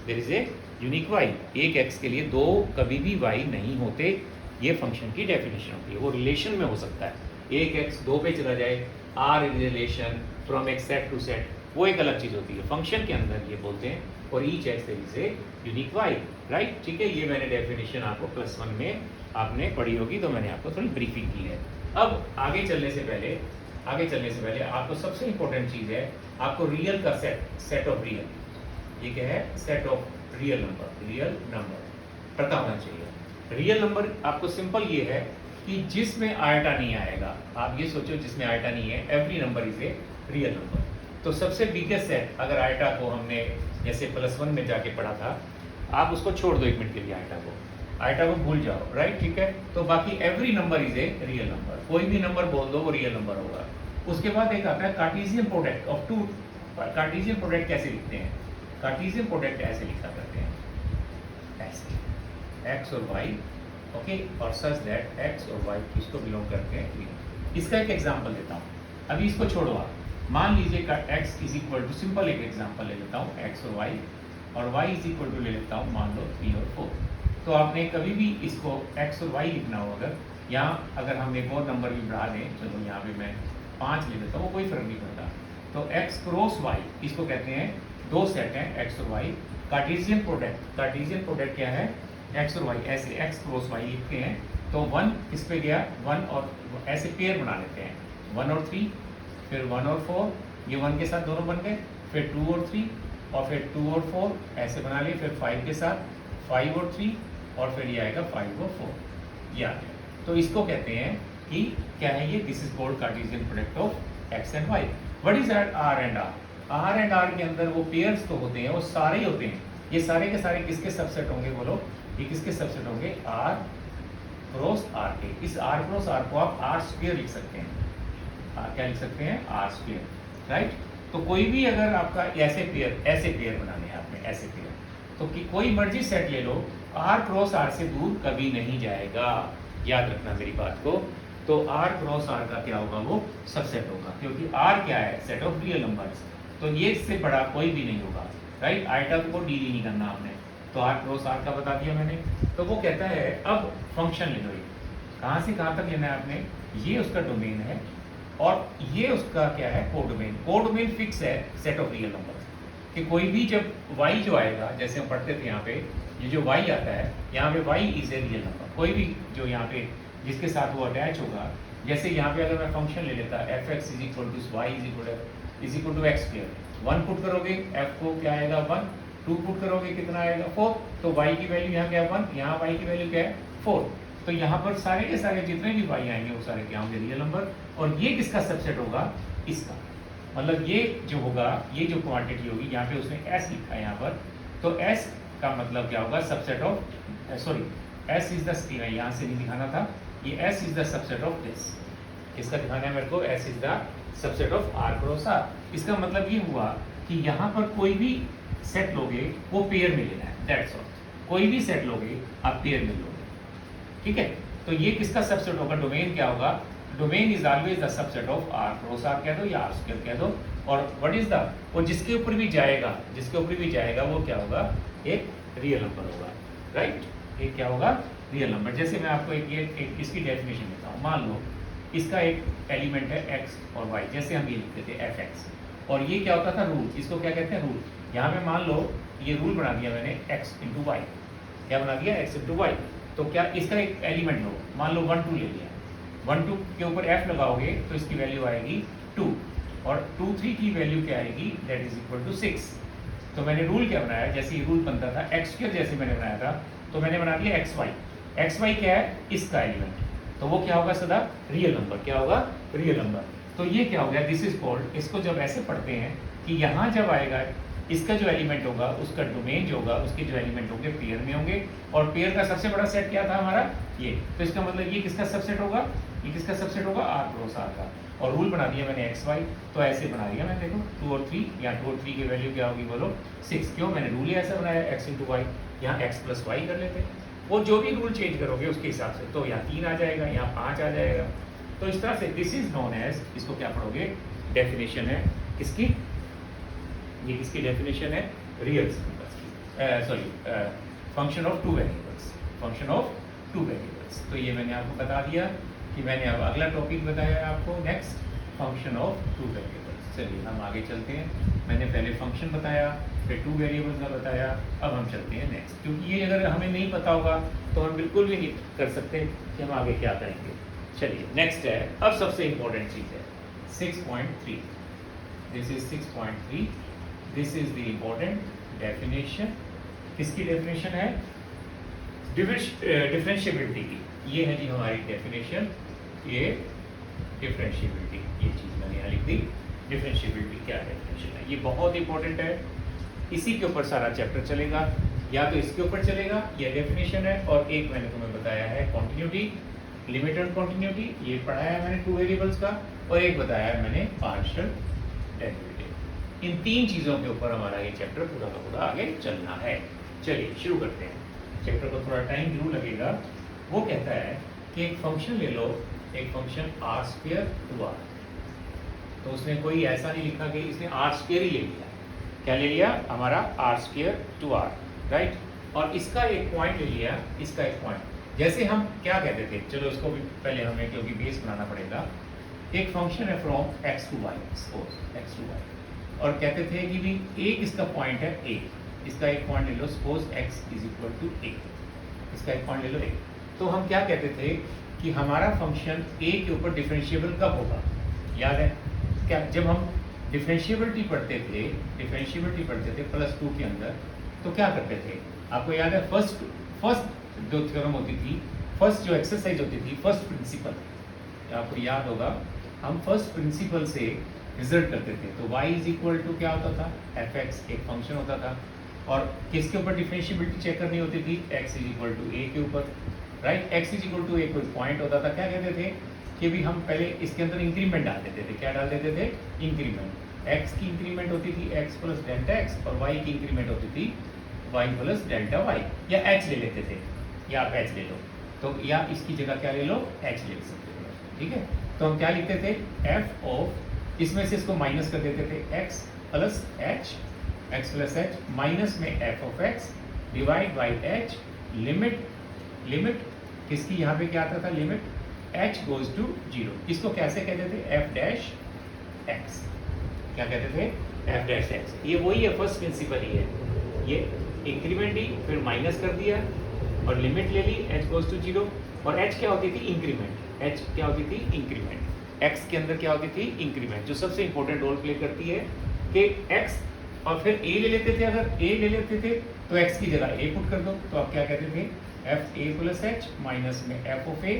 there is a unique y। एक x के लिए दो कभी भी y नहीं होते, ये फंक्शन की डेफिनेशन होती है। वो रिलेशन में हो सकता है, एक x 2 पे चला जाए, आर रिलेशन फ्रॉम एक सेट टू सेट, वो एक अलग चीज होती है। फंक्शन के अंदर ये बोलते हैं और each x there is a unique y, right, ठीक है। ये मैंने डेफिनेशन आपको +1 में आपने पढ़ी होगी, तो मैंने आपको थोड़ी ब्रीफिंग की है। अब आगे चलने से पहले आपको सबसे इंपॉर्टेंट चीज है, आपको रियल का सेट ऑफ रियल, ये क्या है? सेट ऑफ रियल नंबर पता होना चाहिए। रियल नंबर आपको सिंपल ये है कि जिसमें आयटा नहीं आएगा। आप ये सोचो जिसमें आयटा नहीं है, every number is a real number. तो सबसे बिगेस्ट सेट, अगर आयटा को हमने जैसे +1 में जाके पढ़ा था, आप उसको छोड़ दो 1 मिनट के लिए, आयटा को भूल जाओ, राइट, ठीक है। तो बाकी every number is a real number, कोई भी नंबर बोल दो वो रियल नंबर होगा। उसके बाद एक आता है Cartesian product of two. Cartesian product कैसे लिखते हैं? कार्टेशियन प्रोडक्ट ऐसे लिखा करते हैं, ऐसे x और y, ओके, और सच दैट x और y किसको बिलोंग करते हैं? इसका एक एग्जांपल देता हूँ, अभी इसको छोड़ो आप। मान लीजिए का x is equal to, simple एक एग्जांपल ले लेता हूँ, x और y, और y इज इक्वल टू ले लेता हूँ मान लो 3 और 4। तो आपने कभी भी इसको x और y लिखना हो, अगर यहाँ अगर हम एक और नंबर भी बढ़ा दें, चलो यहाँ पे मैं 5 ले लेता हूँ, कोई फर्क नहीं पड़ता। तो x क्रॉस y, इसको कहते हैं, दो सेट हैं x और y, कार्टेशियन प्रोडक्ट क्या है? x और y, ऐसे x क्रॉस y लिखते हैं। तो 1 इस पे गया 1, और ऐसे पेयर बना लेते हैं, 1 और 3, फिर 1 और 4, ये 1 के साथ दोनों बन गए, फिर 2 और 3, और फिर 2 और 4 ऐसे बना लिए, फिर 5 के साथ 5 और 3, और फिर ये आएगा 5 और 4, ये आ गया। तो इसको कहते हैं कि क्या है ये? This is called Cartesian product of x and y। What is that? r and r के अंदर वो पेयर्स तो होते हैं, वो सारे ही होते हैं। ये सारे के सारे किसके सबसेट होंगे बोलो? ये किसके सबसेट होंगे? r क्रॉस r के। इस r क्रॉस r को आप r स्क्वायर लिख सकते हैं। क्या लिख सकते हैं? r square, right. तो कोई भी अगर आपका ऐसे पेयर बनाने हैं आपने, ऐसे पेयर, तो कि कोई मर्जी सेट ले लो, r क्रॉस r से दूर कभी नहीं जाएगा, याद रखना मेरी बात को। तो r क्रॉस r का क्या होगा? वो सबसेट होगा, क्योंकि r क्या है? Set of real numbers. तो ये इससे बड़ा कोई भी नहीं होगा, राइट। आइटम को डील ही नहीं करना आपने, तो r क्रॉस r का बता दिया मैंने। तो वो कहता है अब फंक्शन ले लो, कहाँ से कहाँ तक लेना है आपने? ये उसका डोमेन है, और ये उसका क्या है? कोडोमेन। कोडोमेन फिक्स है सेट ऑफ रियल नंबर, कि कोई भी जब y जो आएगा, जैसे हम पढ़ते थे यहाँ पे, ये जो y आता है, यहाँ पे y is a real number. कोई भी जो यहाँ पे जिसके साथ वो अटैच होगा, जैसे यहाँ पे अगर मैं फंक्शन ले लेता fx is equal to y is equal to x square, 1 put करोगे f को क्या आएगा? 1, 2 पुट करोगे कितना आएगा? 4। तो y की वैल्यू यहाँ क्या है? 1, यहाँ y की वैल्यू क्या है? 4। तो यहाँ पर सारे के सारे जितने भी y आएंगे वो सारे क्या होंगे? Real number. और ये किसका सबसेट होगा? इसका। मतलब ये जो होगा, ये जो क्वांटिटी होगी, यहाँ पे उसने एस लिखा है यहाँ पर, तो एस का मतलब क्या होगा, subset of, sorry S is the, यहाँ से नहीं दिखाना था, ये S is the subset of this, इसका दिखाना है मेरे को, S is the subset of R cross R. इसका मतलब ये हुआ कि यहाँ पर कोई भी सेट लोगे वो पेयर में लेना है, दैट्स ऑल। कोई भी सेट लोगे आप पेयर में लोगे, ठीक है। तो ये किसका सबसेट होगा, डोमेन क्या होगा, domain is always the subset of R cross R कह दो या आर स्क्वायर कह दो, और व्हाट इज द, और जिसके ऊपर भी जाएगा, जिसके ऊपर भी जाएगा वो क्या होगा, एक रियल नंबर होगा, राइट। ये क्या होगा, रियल नंबर। जैसे मैं आपको एक इसकी डेफिनेशन देता हूँ। मान लो इसका एक एलिमेंट है एक्स और वाई, जैसे हम ये लिखते थे एफ एक्स, और ये क्या होता था, रूल। इसको क्या कहते हैं, रूल। यहाँ पे मान लो ये रूल बना दिया मैंने, एक्स इंटू वाई, क्या बना दिया, एक्स इंटू वाई। तो क्या इसका एक एलिमेंट लो, मान लो 1 2 ले लिया, 1 2 के ऊपर एफ लगाओगे तो इसकी वैल्यू आएगी 2, और 2 3 की वैल्यू क्या आएगी, दैट इज इक्वल टू 6। तो मैंने रूल क्या बनाया, जैसे ये रूल बनता था एक्स स्क्वायर, जैसे मैंने बनाया था, तो मैंने बना दिया एक्स वाई। एक्स वाई क्या है, इसका एलिमेंट, तो वो क्या होगा सदा, रियल नंबर। क्या होगा, रियल नंबर। तो ये क्या हो गया, दिस इज कॉल्ड, इसको जब ऐसे पढ़ते हैं कि यहाँ जब आएगा इसका जो एलिमेंट होगा, उसका डोमेन जो होगा, उसके जो एलिमेंट होंगे पेयर में होंगे, और पेयर का सबसे बड़ा सेट क्या था हमारा, ये। तो इसका मतलब ये किसका सबसेट होगा, ये किसका सबसेट होगा, आर क्रॉस आर का। और रूल बना दिया मैंने एक्स वाई, तो ऐसे बना दिया मैंने, देखो 2 और 3, यहाँ 2 और 3 की वैल्यू क्या होगी, बोलो 6। क्यों, मैंने रूल ही ऐसा बनाया, एक्स इंटू वाई, यहाँ एक्स प्लस वाई कर लेते। वो जो भी रूल चेंज करोगे उसके हिसाब से, तो यहाँ 3 आ जाएगा, यहाँ 5 आ जाएगा। तो इस तरह से दिस इज नोन एज, इसको क्या पढ़ोगे, डेफिनेशन है किसकी, ये किसकी डेफिनेशन है, रियल नंबर्स की, sorry function of 2 variables, function of 2 variables. तो ये मैंने आपको बता दिया कि मैंने अब अगला टॉपिक बताया है आपको, नेक्स्ट फंक्शन ऑफ 2 वेरिएबल्स। चलिए हम आगे चलते हैं। मैंने पहले फंक्शन बताया, फिर 2 वेरिएबल्स का बताया, अब हम चलते हैं नेक्स्ट, क्योंकि ये अगर हमें नहीं पता होगा तो हम बिल्कुल भी नहीं कर सकते कि हम आगे क्या करेंगे। चलिए नेक्स्ट है, अब सबसे इंपॉर्टेंट चीज़ है 6.3, this is 6.3, this is the important definition. किसकी डेफिनेशन है, डिफरेंशिएबिलिटी की। ये है जी हमारी डेफिनेशन, ये डिफरेंशिएबिलिटी, ये चीज़ मैंने यहाँ लिख दी, डिफरेंशिएबिलिटी क्या डेफिनेशन है, ये बहुत इंपॉर्टेंट है। इसी के ऊपर सारा चैप्टर चलेगा, या तो इसके ऊपर चलेगा, ये डेफिनेशन है, और एक मैंने तुम्हें बताया है कॉन्टिन्यूटी, लिमिटेड कॉन्टिन्यूटी, ये पढ़ाया है मैंने 2 वेरिएबल्स का, और एक बताया है मैंने पार्शियल डेरिवेटिव। इन 3 चीज़ों के ऊपर हमारा ये चैप्टर पूरा का पूरा आगे चलना है। चलिए शुरू करते हैं। चैप्टर को थोड़ा टाइम जरूर लगेगा। वो कहता है कि एक फंक्शन ले लो, एक function R square to R, तो उसने कोई ऐसा नहीं लिखा कि इसने आर स्क्वायर ही ले लिया, क्या ले लिया, हमारा R square to R, right. और इसका एक पॉइंट ले लिया, इसका एक पॉइंट, जैसे हम क्या कहते थे, चलो इसको भी पहले हमें क्योंकि बेस बनाना पड़ेगा। एक फंक्शन है from x to y, suppose x to y, और कहते थे कि भी एक इसका पॉइंट है ए, इसका एक पॉइंट ले लो, suppose X is equal to A, इसका एक पॉइंट ले लो ए। तो हम क्या कहते थे कि हमारा फंक्शन ए के ऊपर डिफरेंशिएबल कब होगा, याद है क्या, जब हम डिफरेंशिएबिलिटी पढ़ते थे, डिफरेंशिएबिलिटी पढ़ते थे +2 के अंदर, तो क्या करते थे, आपको याद है, फर्स्ट जो थ्योरम होती थी, फर्स्ट जो एक्सरसाइज होती थी, फर्स्ट प्रिंसिपल, आपको याद होगा, हम फर्स्ट प्रिंसिपल से रिजल्ट करते थे। तो y इज इक्वल टू क्या होता था, f(x) एक फंक्शन होता था, और किसके ऊपर डिफरेंशिएबिलिटी चेक करनी होती थी, x is equal to a के ऊपर, right. x is equal to a कोई पॉइंट होता था, क्या कहते थे कि भी हम पहले इसके अंदर इंक्रीमेंट डाल देते थे, क्या डाल देते थे, इंक्रीमेंट। x की इंक्रीमेंट होती थी x प्लस डेल्टा x, और y की इंक्रीमेंट होती थी y प्लस डेल्टा y, या h ले लेते थे, या आप h ले लो, तो या इसकी जगह क्या ले लो, h ले सकते थे, ठीक है। तो हम क्या लिखते थे, f ऑफ, इसमें से इसको माइनस कर देते थे, x प्लस h माइनस में f of x divide by h, limit किसकी, यहाँ पे क्या आता था, लिमिट h गोज टू 0। इसको कैसे कहते थे, f डैश x, क्या कहते थे, f डैश x। ये वही है, फर्स्ट प्रिंसिपल ही है, ये इंक्रीमेंट ही, फिर माइनस कर दिया और लिमिट ले ली, h गोज टू 0, और h क्या होती थी, इंक्रीमेंट, h क्या होती थी, इंक्रीमेंट, x के अंदर क्या होती थी, इंक्रीमेंट, जो सबसे इंपॉर्टेंट रोल प्ले करती है कि x, और फिर a ले लेते थे, अगर a ले लेते थे तो x की जगह a पुट कर दो, तो आप क्या कहते थे, f a plus h minus में f of a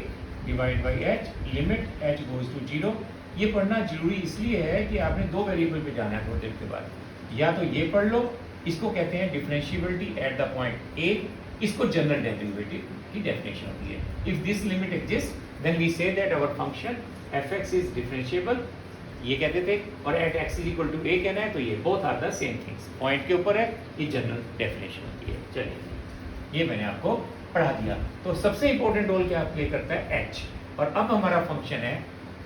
divide by h, limit h goes to 0, ये पढ़ना जरूरी इसलिए है कि आपने दो वेरिएबल पे जाना है थोड़ी देर के बाद। या तो ये पढ़ लो, इसको कहते हैं differentiability at the point a, इसको जनरल डेरिवेटिव की डेफिनेशन होती है। If this limit exist then we say that our function fx is differentiable, ये कहते थे, और at x is equal to a कहना है तो ये both are the same things, point के ऊपर है, ये जनरल डेफिनेशन होती है। चलिए ये मैंने आपको पढ़ा दिया। तो सबसे इंपॉर्टेंट रोल क्या प्ले करता है h। और अब हमारा फंक्शन है,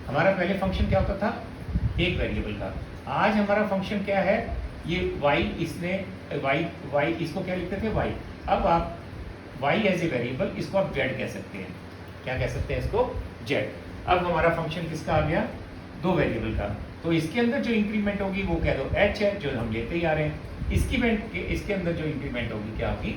हमारा पहले फंक्शन क्या होता था, एक वेरिएबल का। आज हमारा फंक्शन क्या है, ये y, इसने y इसको क्या लिखते थे y, अब आप y एज ए वेरिएबल, इसको आप z कह सकते हैं। क्या कह सकते हैं इसको, z। अब हमारा फंक्शन किसका आ गया, दो वेरिएबल का। तो इसके अंदर जो इंक्रीमेंट होगी वो कह दो h है, जो हम लेते ही आ रहे हैं। इसके अंदर जो इंक्रीमेंट होगी क्या होगी,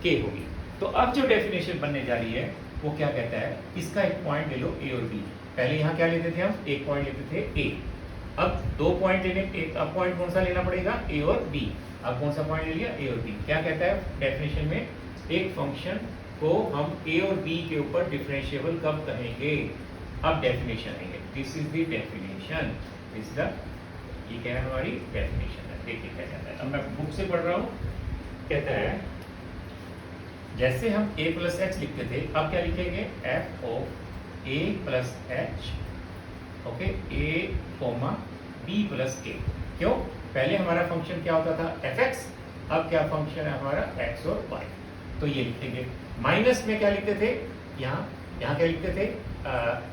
k होगी। तो अब जो डेफिनेशन बनने जा रही है वो क्या कहता है, इसका एक पॉइंट ले लो a और b। पहले यहाँ क्या लेते थे हम, एक पॉइंट लेते थे a, अब दो पॉइंट लेने, एक अब पॉइंट कौन सा लेना पड़ेगा, a और b। अब कौन सा पॉइंट ले लिया, a और b। क्या कहता है डेफिनेशन में, एक फंक्शन को हम a और b के ऊपर डिफरेंशिएबल कब कहेंगे। अब डेफिनेशन है, this is the definition, this the, ये क्या है हमारी डेफिनेशन है। देखिए क्या कहता है, अब मैं बुक से पढ़ रहा हूँ। कहता है जैसे हम a प्लस एच लिखते थे, अब क्या लिखेंगे, f of a plus h, okay, a comma b plus k। क्यों, पहले हमारा फंक्शन क्या होता था fx, अब क्या फंक्शन है हमारा x और y। तो ये लिखेंगे, माइनस में क्या लिखते थे, यहाँ क्या लिखते थे,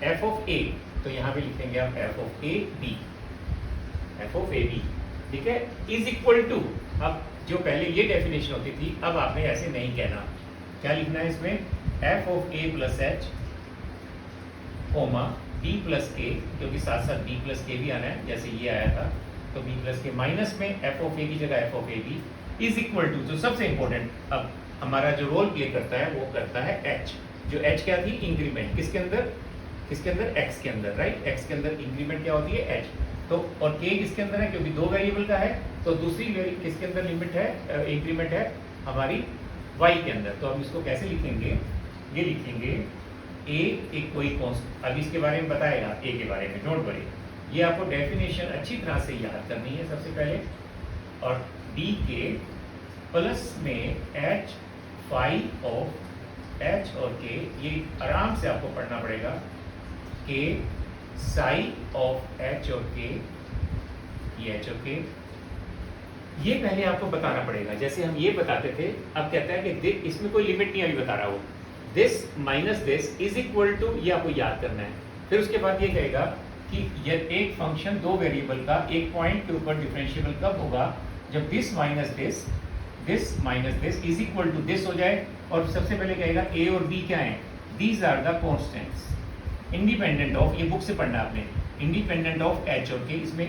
f ऑफ a, तो यहाँ भी लिखेंगे आप f of a b, f of a b, ठीक है, इज इक्वल टू, अब जो पहले ये डेफिनेशन होती थी, अब आपने ऐसे नहीं कहना। क्या लिखना है इसमें, f of a plus H coma b plus k, क्योंकि साथ साथ b प्लस k भी आना है, जैसे ये आया था, तो b प्लस k, माइनस में f ऑफ a की जगह f of a b, is equal to, जो सबसे इंपॉर्टेंट, अब हमारा जो रोल प्ले करता है वो करता है h। जो h क्या थी, इंक्रीमेंट, किसके अंदर x के अंदर, राइट, x के अंदर इंक्रीमेंट क्या होती है, h। तो और k किसके अंदर है, क्योंकि दो वेरिएबल का है, तो दूसरी किसके अंदर लिमिट है, इंक्रीमेंट है हमारी y के अंदर। तो हम इसको कैसे लिखेंगे, ये लिखेंगे a एक कोई कॉन्स्टेंट, अब इसके बारे में बताएगा a के बारे में, डोंट वरी, ये आपको डेफिनेशन अच्छी तरह से याद करनी है सबसे पहले। और b के प्लस में h फाई ऑफ h और k, ये आराम से आपको पढ़ना पड़ेगा, k साई ऑफ h और k, ये h और k, ये पहले आपको बताना पड़ेगा। जैसे हम ये बताते थे, अब कहता है कि इसमें कोई लिमिट नहीं अभी बता रहा हो, this minus this is equal to, ये आपको याद करना है। फिर उसके बाद ये कहेगा कि ये एक फंक्शन दो वेरिएबल का एक पॉइंट के ऊपर डिफरेंशिएबल कब होगा, जब this minus this is equal to this हो जाए। और सबसे पहले कहेगा a और b क्या है, these are the constants independent of, ये बुक से पढ़ना आपने, इंडिपेंडेंट ऑफ h और k, इसमें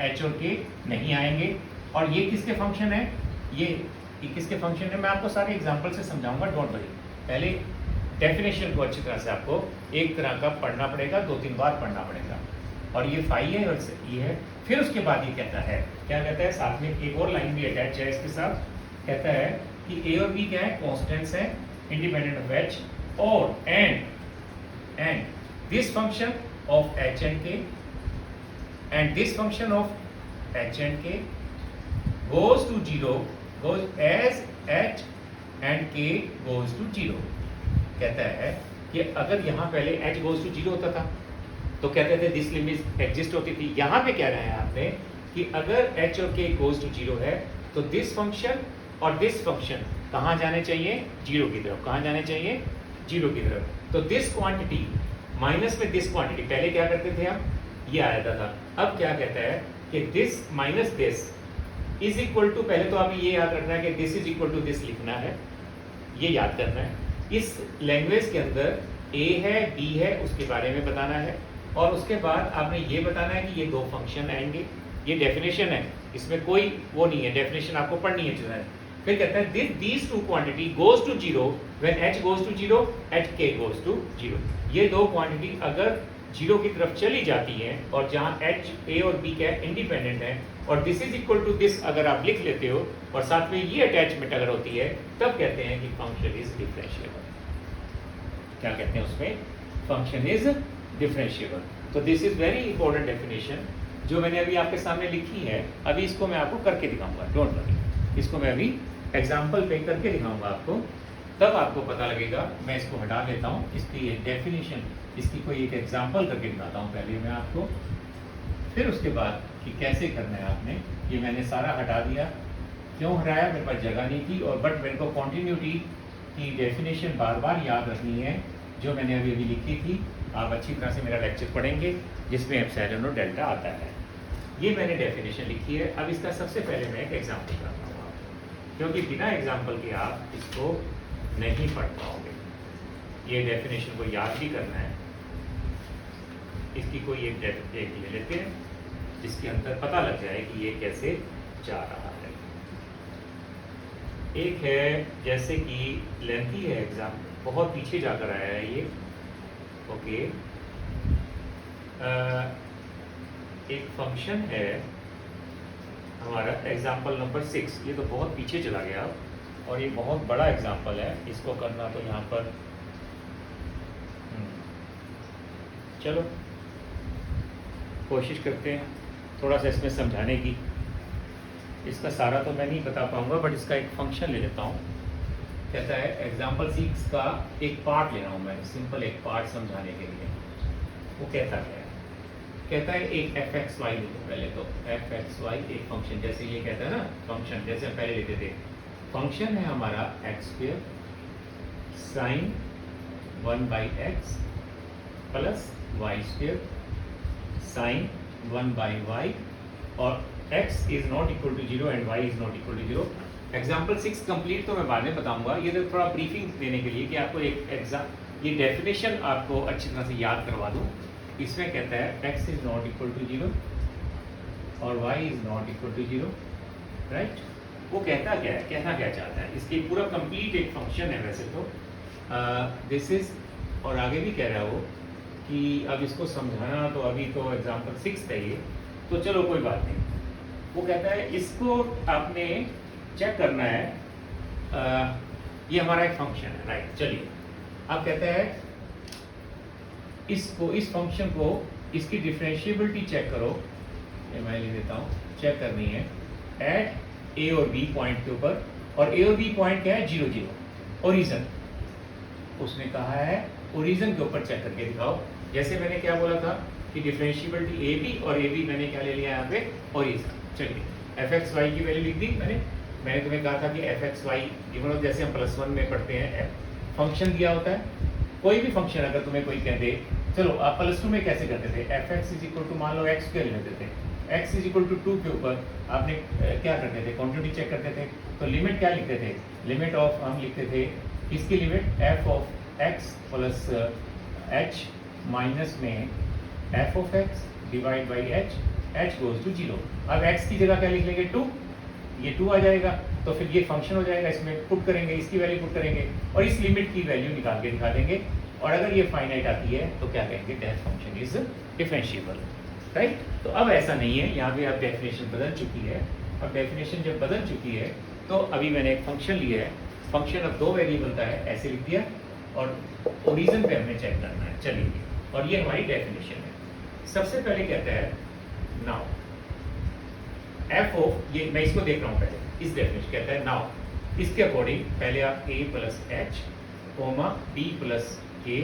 h और k नहीं आएंगे। और ये किसके फंक्शन है, ये किसके फंक्शन है, मैं आपको सारे एग्जांपल से समझाऊंगा, डोंट वरी। पहले डेफिनेशन को अच्छी तरह से आपको एक तरह का पढ़ना पड़ेगा, 2-3 बार पढ़ना पड़ेगा। और ये फाई है और ये है। फिर उसके बाद ये कहता है, क्या कहता है, साथ में एक और लाइन भी अटैच है इसके साथ, कहता है कि a और b क्या है, कॉन्स्टेंट्स है इंडिपेंडेंट ऑफ h, और and this function of h and k and this function of h and k goes to 0 goes as h and k goes to 0। कहता है कि अगर यहाँ पहले h goes to 0 होता था तो कहते थे दिस लिमिट एग्जिस्ट होती थी। यहाँ पे कह रहे हैं आपने कि अगर h और k goes to 0 है तो दिस फंक्शन और दिस फंक्शन कहाँ जाने चाहिए, 0 की तरफ। कहाँ जाने चाहिए, 0 की तरफ। तो दिस क्वांटिटी माइनस में दिस क्वांटिटी, पहले क्या करते थे हम, ये आ जाता था। अब क्या कहता है कि this minus this is equal to, पहले तो आपने ये याद रखना है कि this is equal to this लिखना है, ये याद करना है। इस लैंग्वेज के अंदर a है b है उसके बारे में बताना है, और उसके बाद आपने ये बताना है कि ये दो फंक्शन आएंगे। ये डेफिनेशन है, इसमें कोई वो नहीं है, डेफिनेशन आपको पढ़नी है जो है। फिर कहता है these two quantity goes to 0 when h goes to 0 at k goes to 0। ये दो क्वांटिटी अगर 0 की तरफ चली जाती है और जहां h a और b क्या इंडिपेंडेंट है, और this is equal to this अगर आप लिख लेते हो और साथ में ये अटैचमेंट अगर होती है, तब कहते हैं कि फंक्शन इज डिफरेंशिएबल। क्या कहते हैं उसमें, फंक्शन इज डिफरेंशिएबल। तो this is very important definition जो मैंने अभी आपके सामने लिखी है। अभी इसको मैं आपको करके दिखाऊंगा, डोंट वरी, इसको मैं अभी एग्जाम्पल पे करके दिखाऊंगा आपको, तब आपको पता लगेगा। मैं इसको हटा देता हूँ, इसकी डेफिनेशन, इसकी कोई एक एग्जाम्पल करके दिखाता हूँ पहले मैं आपको, फिर उसके बाद कि कैसे करना है आपने। ये मैंने सारा हटा दिया, क्यों हटाया, मेरे पास जगह नहीं थी, और बट मेरे को कॉन्टीन्यूटी की डेफिनेशन बार बार याद रखनी है जो मैंने अभी अभी लिखी थी। आप अच्छी तरह से मेरा लेक्चर पढ़ेंगे जिसमें एप्सिलॉन और डेल्टा आता है। ये मैंने डेफिनेशन लिखी है। अब इसका सबसे पहले मैं एक एग्जाम्पल करता हूँ आपको, क्योंकि बिना एग्जाम्पल के आप इसको नहीं पढ़ पाओगे। ये डेफिनेशन को याद भी करना है। इसकी कोई एक ले लेते हैं जिसके अंदर पता लग जाए कि ये कैसे जा रहा है। एक है, जैसे कि लेंथी है एग्जाम, बहुत पीछे जाकर आया है ये, ओके। एक फंक्शन है हमारा एग्जाम्पल नंबर 6, ये तो बहुत पीछे चला गया और ये बहुत बड़ा एग्जाम्पल है, इसको करना तो यहाँ पर चलो कोशिश करते हैं थोड़ा सा इसमें समझाने की। इसका सारा तो मैं नहीं बता पाऊंगा, बट इसका एक फंक्शन ले लेता हूँ। कहता है एग्जाम्पल 6 का एक पार्ट ले रहा हूँ मैं, सिंपल एक पार्ट समझाने के लिए। वो कहता है एक fxy लिखो पहले तो। fxy एक फंक्शन, जैसे ये कहता है ना फंक्शन, जैसे हम पहले लेते थे, फंक्शन है हमारा x² sign 1/x plus y² sign 1/y, और x is not equal to 0 and y is not equal to 0। Example 6 complete तो मैं बाद में बताऊंगा, ये तो थोड़ा ब्रीफिंग देने के लिए कि आपको एक ये डेफिनेशन आपको अच्छी तरह से याद करवा दूं। इसमें कहता है x is not equal to 0 और y is not equal to 0, right. वो कहता क्या है, कहना क्या चाहता है, इसकी पूरा कंप्लीट एक फंक्शन है वैसे तो दिस इज, और आगे भी कह रहा है वो कि अब इसको समझाना तो अभी तो एग्जाम्पल 6 है ये, तो चलो कोई बात नहीं। वो कहता है इसको आपने चेक करना है, ये हमारा एक फंक्शन है, राइट। चलिए अब कहता है इसको, इस फंक्शन को, इसकी डिफरेंशिएबिलिटी चेक करो। ये मैं ले देता हूँ, चेक करनी है एट ए और बी पॉइंट के ऊपर, और ए और बी पॉइंट क्या है 0 0 ओरिजिन। उसने कहा है ओरिजिन के ऊपर चेक करके दिखाओ। जैसे मैंने क्या बोला था कि डिफरेंशिएबिलिटी ए बी, और ए बी मैंने क्या ले लिया यहाँ पे ओरिजिन। चलिए fxy की वैल्यू लिख दी मैंने तुम्हें कहा था कि fxy गिवन हो, जैसे हम +1 में पढ़ते हैं फंक्शन दिया होता है, कोई भी फंक्शन अगर तुम्हें कोई कह दे, चलो आप +2 में कैसे करते थे, fx इज इक्वल टू मान लो x² लेते थे, x इज इक्वल टू 2 के ऊपर आपने क्या करते थे, क्वांटिटी चेक करते थे, तो लिमिट क्या लिखते थे, लिमिट ऑफ हम लिखते थे इसकी limit f of x plus h minus में f of x divide by h goes to 0। अब x की जगह क्या लिख लेंगे 2, ये 2 आ जाएगा, तो फिर ये फंक्शन हो जाएगा, इसमें पुट करेंगे, इसकी वैल्यू पुट करेंगे और इस लिमिट की वैल्यू निकाल के दिखा देंगे, और अगर ये फाइनाइट आती है तो क्या कहेंगे, that function is differentiable, right. तो अब ऐसा नहीं है, यहाँ पे अब डेफिनेशन बदल चुकी है। अब डेफिनेशन जब बदल चुकी है तो अभी मैंने एक फंक्शन लिया है, फंक्शन अब 2 वेरिएबल का है, ऐसे लिख दिया, और ओरिजिन पे हमें चेक करना है। चलिए, और ये हमारी डेफिनेशन है। सबसे पहले कहता है नाउ एफ ऑफ, ये मैं इसको देख रहा हूँ पहले, इस डेफिनेशन कहता है नाउ इसके अकॉर्डिंग पहले आप a plus H coma b plus K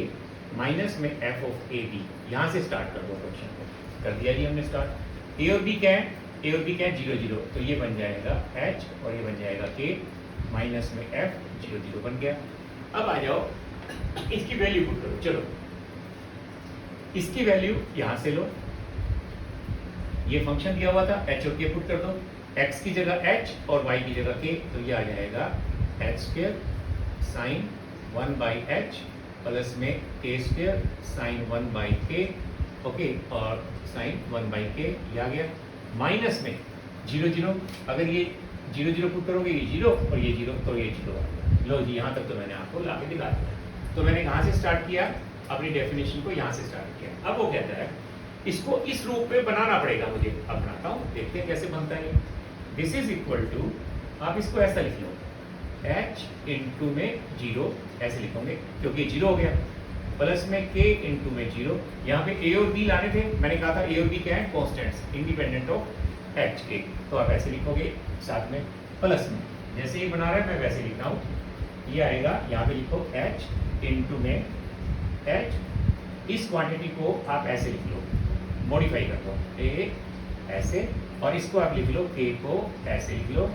minus में f ऑफ a b, यहाँ से स्टार्ट कर दो क्वेश्चन को। कर दिया जी हमने स्टार्ट। a और b क्या है, a और b क्या है 0 0, तो ये बन जाएगा h और ये बन जाएगा k माइनस में f 0 0 बन गया। अब आ जाओ इसकी वैल्यू पुट करो। चलो इसकी वैल्यू यहाँ से लो, ये फंक्शन दिया हुआ था h और k पुट कर दो, x की जगह h और y की जगह k, तो ये आ जाएगा h² साइन 1/h प्लस में k² साइन 1/k, ओके, और साइन 1/k ये आ गया, माइनस में 0 0, अगर ये 0 0 पुट करोगे ये 0 और ये 0, तो ये 0 आ गया। लो जी, यहाँ तक तो मैंने आपको ला के दिखा दिया। तो मैंने कहाँ से स्टार्ट किया, अपनी डेफिनेशन को यहाँ से स्टार्ट किया। अब वो कहता है इसको इस रूप में बनाना पड़ेगा मुझे। अब बनाता हूँ, देखते हैं कैसे बनता है। दिस इज इक्वल टू, आप इसको ऐसा लिख लो h इंटू में 0 ऐसे लिखोगे क्योंकि 0 हो गया, प्लस में k इंटू में 0। यहाँ पे a और b लाने थे, मैंने कहा था a और b क्या है, कॉन्स्टेंट्स इंडिपेंडेंट ऑफ एच के। तो आप ऐसे लिखोगे साथ में प्लस में, जैसे ये बना रहा है मैं वैसे लिख रहा हूँ, ये आएगा यहाँ पे लिखो h इंटू में h। इस क्वांटिटी को आप ऐसे लिख लो, मॉडिफाई कर दो a ऐसे, और इसको आप लिख लो k को ऐसे लिख लो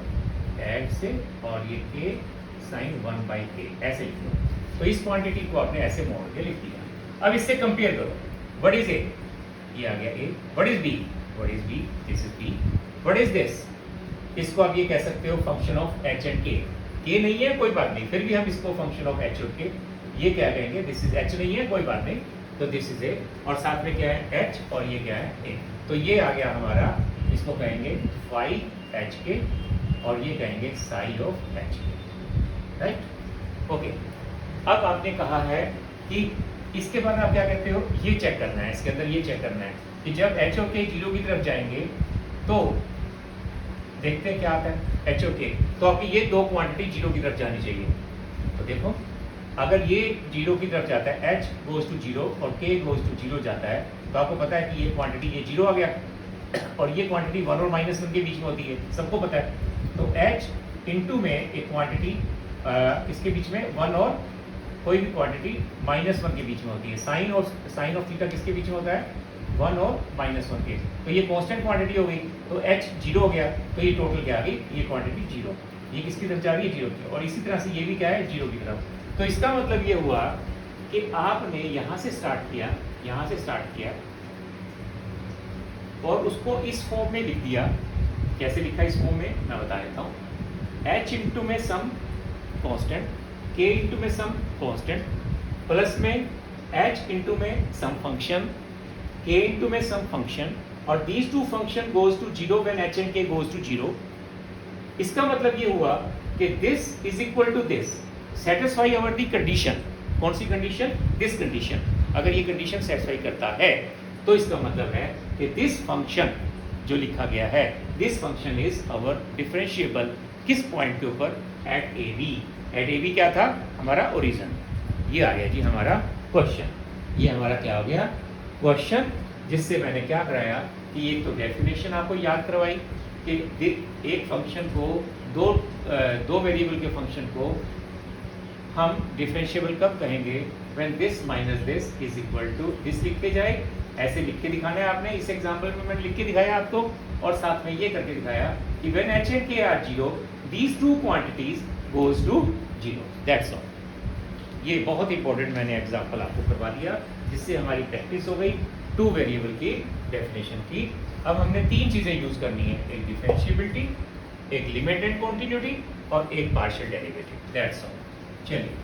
ऐड से, और ये k साइन 1/k ऐसे लिख लो। तो इस क्वांटिटी को आपने ऐसे मोड़ के लिख दिया। अब इससे कंपेयर करो, व्हाट इज a, ये आ गया a, what is b, what is b, this is b, what is this, इसको आप ये कह सकते हो function of h and k। k नहीं है कोई बात नहीं, फिर भी हम इसको फंक्शन ऑफ h और k ये क्या कहेंगे, दिस इज h नहीं है कोई बात नहीं, तो दिस इज a, और साथ में क्या है h और ये क्या है a। तो ये आ गया हमारा, इसको कहेंगे फाई hk और ये कहेंगे sigh of hk, right. Okay, अब आपने कहा है कि इसके बाद आप क्या कहते हो, ये चेक करना है, इसके अंदर ये चेक करना है कि जब h और k 0 की तरफ जाएंगे तो देखते हैं क्या आता है h और k। तो आपकी ये दो क्वांटिटी 0 की तरफ जानी चाहिए। तो देखो अगर ये 0 की तरफ जाता है, h गोज टू 0 और k गोज टू 0 जाता है, तो आपको पता है कि ये क्वांटिटी ये 0 आ गया, और ये क्वांटिटी 1 और -1 के बीच में होती है, सबको पता है। तो h इंटू में एक क्वांटिटी इसके बीच में 1 और कोई भी क्वांटिटी -1 के बीच में होती है। साइन ऑफ थीटा किसके बीच में होता है, 1 और -1 के। तो ये कांस्टेंट क्वांटिटी हो गई, तो h 0 हो गया, तो ये टोटल क्या आ गई, ये क्वांटिटी 0, ये किसकी तरफ जा रही है 0 की, और इसी तरह से ये भी क्या है 0 की तरफ। तो इसका मतलब ये हुआ कि आपने यहाँ से स्टार्ट किया, यहाँ से स्टार्ट किया और उसको इस फॉर्म में लिख दिया। कैसे लिखा इस फॉर्म में मैं बता देता हूँ, h इंटू में सम कांस्टेंट, k इंटू में सम कांस्टेंट, प्लस में h इंटू में सम फंक्शन, k इंटू में सम फंक्शन, और these two function goes to 0 when h and k goes to 0। इसका मतलब ये हुआ कि this is equal to this satisfy our the condition. कौन सी कंडीशन, दिस कंडीशन। अगर ये कंडीशन सेटिस्फाई करता है तो इसका मतलब है कि दिस फंक्शन जो लिखा गया है, this function is our differentiable किस पॉइंट के ऊपर, at a b. At a b क्या था हमारा ओरिजिन। ये आ गया जी हमारा क्वेश्चन, ये हमारा क्या हो गया क्वेश्चन, जिससे मैंने क्या कराया कि एक तो डेफिनेशन आपको याद करवाई कि एक फंक्शन को दो वेरिएबल के फंक्शन को हम डिफरेंशिएबल कब कहेंगे, when this minus this is equal to this लिख के जाए। ऐसे लिख के दिखाना है आपने, इस एग्जांपल में मैंने लिख के दिखाया आपको, और साथ में ये करके दिखाया कि when h and k are 0 these two quantities goes to 0, that's all. ये बहुत इंपॉर्टेंट मैंने एग्जांपल आपको करवा दिया, जिससे हमारी प्रैक्टिस हो गई टू वेरिएबल की डेफिनेशन की। अब हमने तीन चीजें यूज करनी है, एक डिफरेंशिएबिलिटी, एक लिमिट एंड कॉन्टिन्यूटी, और एक पार्शियल डेरिवेटिव, दैट्स ऑल। चलिए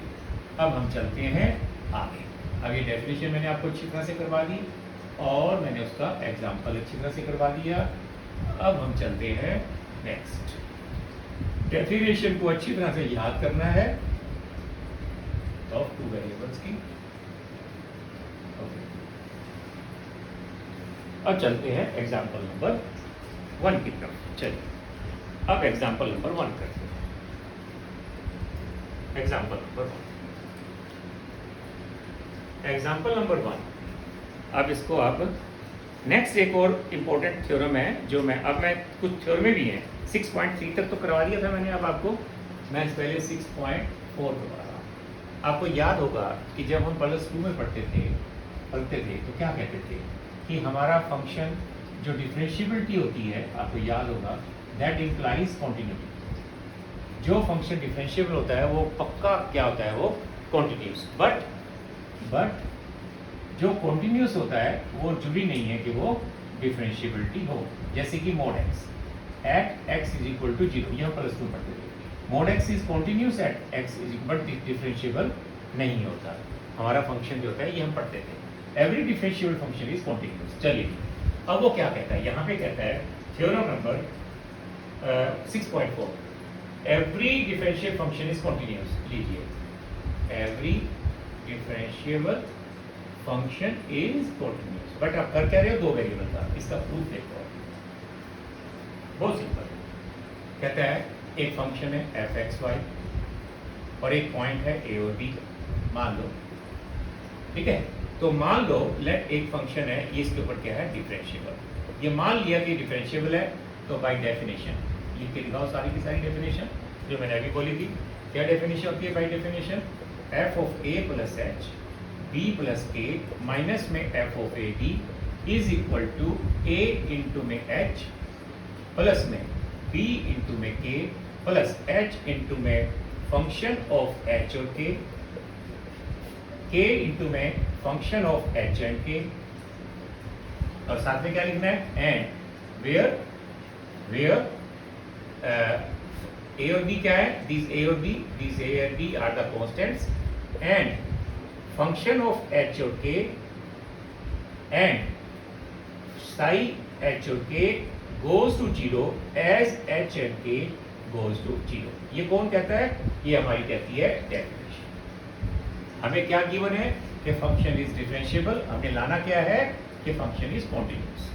अब हम चलते हैं आगे। अब ये डेफिनेशन मैंने आपको अच्छी तरह से करवा दी और मैंने उसका एग्जांपल अच्छी तरह से करवा दिया। अब हम चलते हैं नेक्स्ट। डेफिनेशन को अच्छी तरह से याद करना है ऑफ टू वेरिएबल्स की। अब चलते हैं एग्जांपल नंबर 1 की तरफ। चलिए अब एग्जांपल नंबर 1 करते हैं। Example number 1, example number 1। अब इसको आप नेक्स्ट एक और इम्पोर्टेंट थ्योरम है जो मैं कुछ थ्योरमें भी हैं, 6.3 तक तो करवा दिया था मैंने, अब आपको मैं पहले 6.4 करवा रहा हूँ। आपको याद होगा कि जब हम +2 में पढ़ते थे तो क्या कहते थे कि हमारा फंक्शन जो डिफरेंशिएबिलिटी होती है, आपको याद होगा, दैट इम्प्लाइज कॉन्टिन्यूटी। जो फंक्शन डिफरेंशिएबल होता है वो पक्का क्या होता है, वो कॉन्टिन्यूस। बट जो कॉन्टिन्यूस होता है वो जरूरी नहीं है कि वो डिफरेंशिएबिलिटी हो। जैसे कि mod x at x is equal to 0, यह +2 पढ़ते थे। mod x इज continuous at x is but differentiable नहीं होता। हमारा फंक्शन जो होता है ये हम पढ़ते थे, every differentiable function is continuous. चलिए अब वो क्या कहता है, यहाँ पे कहता है theorem number 6.4, every differential function is continuous. लीजिए, every differentiable function is continuous. But आप कर क्या रहे हो, दो वेरिएबल का। इसका प्रूफ देखो, बहुत सिंपल। कहता है एक फंक्शन है fxy और एक पॉइंट है a और b। मान लो ठीक है। तो मान लो लेट एक फंक्शन है, ये इसके ऊपर क्या है, डिफरेंशिएबल। ये मान लिया कि डिफरेंशिएबल है, तो बाय डेफिनेशन लिख के दिखाओ सारी की सारी डेफिनेशन जो मैंने अभी बोली थी। क्या डेफिनेशन होती है by definition? F of A plus H B plus A minus में F of A B is equal to A into में एच प्लस में बी इंटू में के प्लस एच इंटू में फंक्शन ऑफ एच और K into में function of H and के, और साथ में क्या लिखना है, एंड वेयर ए और बी क्या है, दिस ए और b are the constants and function of H और के एंड साई एच और के goes to 0 as h and k goes to 0। ये कौन कहता है? ये हमारी कहती है डेफिनेशन। हमें क्या गिवन है कि फंक्शन इज डिफरेंशिएबल, हमने लाना क्या है कि फंक्शन इज कॉन्टिन्यूस।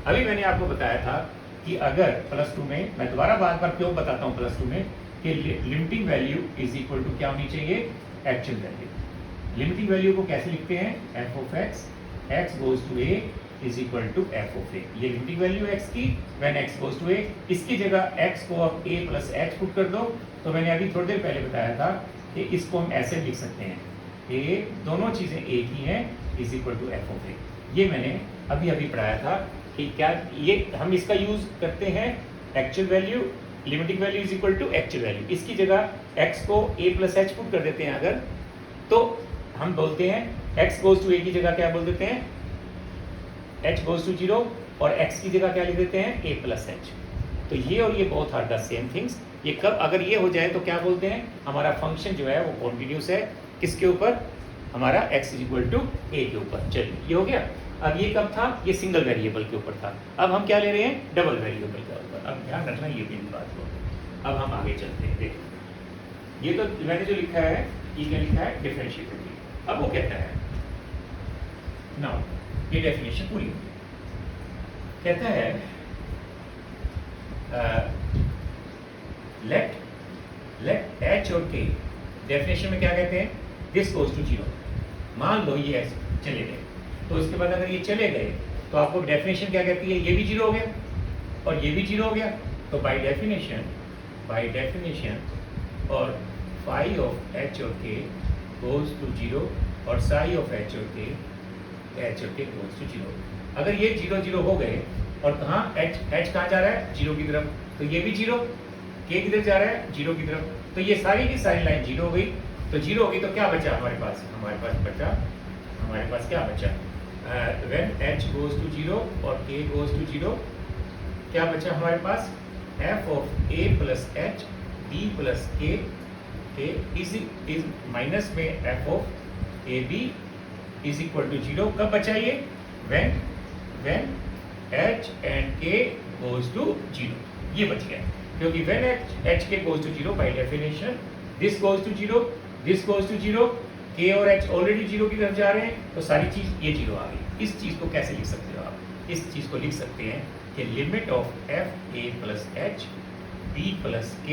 अभी मैंने आपको बताया था कि अगर प्लस टू में, मैं दोबारा बार क्यों बताता हूँ प्लस टू में, कि limiting value is equal to क्या होनी चाहिए, एक्चुअल वैल्यू। लिमिटिंग वैल्यू को कैसे लिखते हैं, F of X goes to A is equal to F of A. ये लिमिटिंग वैल्यू एक्स की when X goes to A, इसकी जगह एक्स को अब ए प्लस एच पुट कर दो। तो मैंने अभी थोड़ी देर पहले बताया था कि इसको हम ऐसे लिख सकते हैं, ए दोनों चीजें एक ही हैं is equal to F of A. ये मैंने अभी पढ़ाया था कि क्या ये हम इसका यूज करते हैं, actual value limiting value is equal to actual value, इसकी जगह एक्स को ए प्लस एच पुट कर देते हैं अगर, तो हम बोलते हैं एक्स गोज टू ए की जगह क्या बोल देते हैं, h goes to 0, और x की जगह क्या लिख देते हैं, a प्लस एच। तो ये और ये both are the same things. ये कब अगर ये हो जाए तो क्या बोलते हैं, हमारा फंक्शन जो है वो कॉन्टिन्यूस है, किसके ऊपर, हमारा x is equal to a के ऊपर। चलिए ये हो गया। अब ये कब था, ये सिंगल वेरिएबल के ऊपर था। अब हम क्या ले रहे हैं, डबल वेरिएबल के ऊपर। अब ध्यान रखना ये भी बात को। अब हम आगे चलते हैं। देखिए ये तो मैंने जो लिखा है, ये क्या लिखा है, डिफरेंशिएबिलिटी। अब वो कहता है नाउ ये डेफिनेशन पूरी होगी, कहता है लेट एच और के, डेफिनेशन में क्या कहते हैं, दिस गोज टू 0। मान लो ये चले गए, तो इसके बाद अगर ये चले गए तो आपको डेफिनेशन क्या कहती है, ये भी 0 हो गया और ये भी 0 हो गया। तो बाय डेफिनेशन और फाई ऑफ एच और के गोज टू 0 और साई ऑफ एच और के गोज टू 0। अगर ये 0 0 हो गए और कहाँ h कहाँ जा रहा है, 0 की तरफ, तो ये भी 0, k किधर जा रहा है, 0 की तरफ, तो ये सारी की सारी लाइन 0 हो गई। तो 0 हो गई तो क्या बचा हमारे पास, क्या बचा, व्हेन h गोज टू 0 और k गोज टू 0, क्या बचा हमारे पास, f of a plus h b plus k is minus में f of a b is equal to 0। कब बचा ये, when h and k goes to 0, ये बच गया, क्योंकि when h k goes to 0 by definition this goes to 0, k और h already 0 की तरफ जा रहे हैं, तो सारी चीज ये 0 आ गई। इस चीज को कैसे लिख सकते हो आप, इस चीज को लिख सकते हैं कि limit of f a plus h b plus k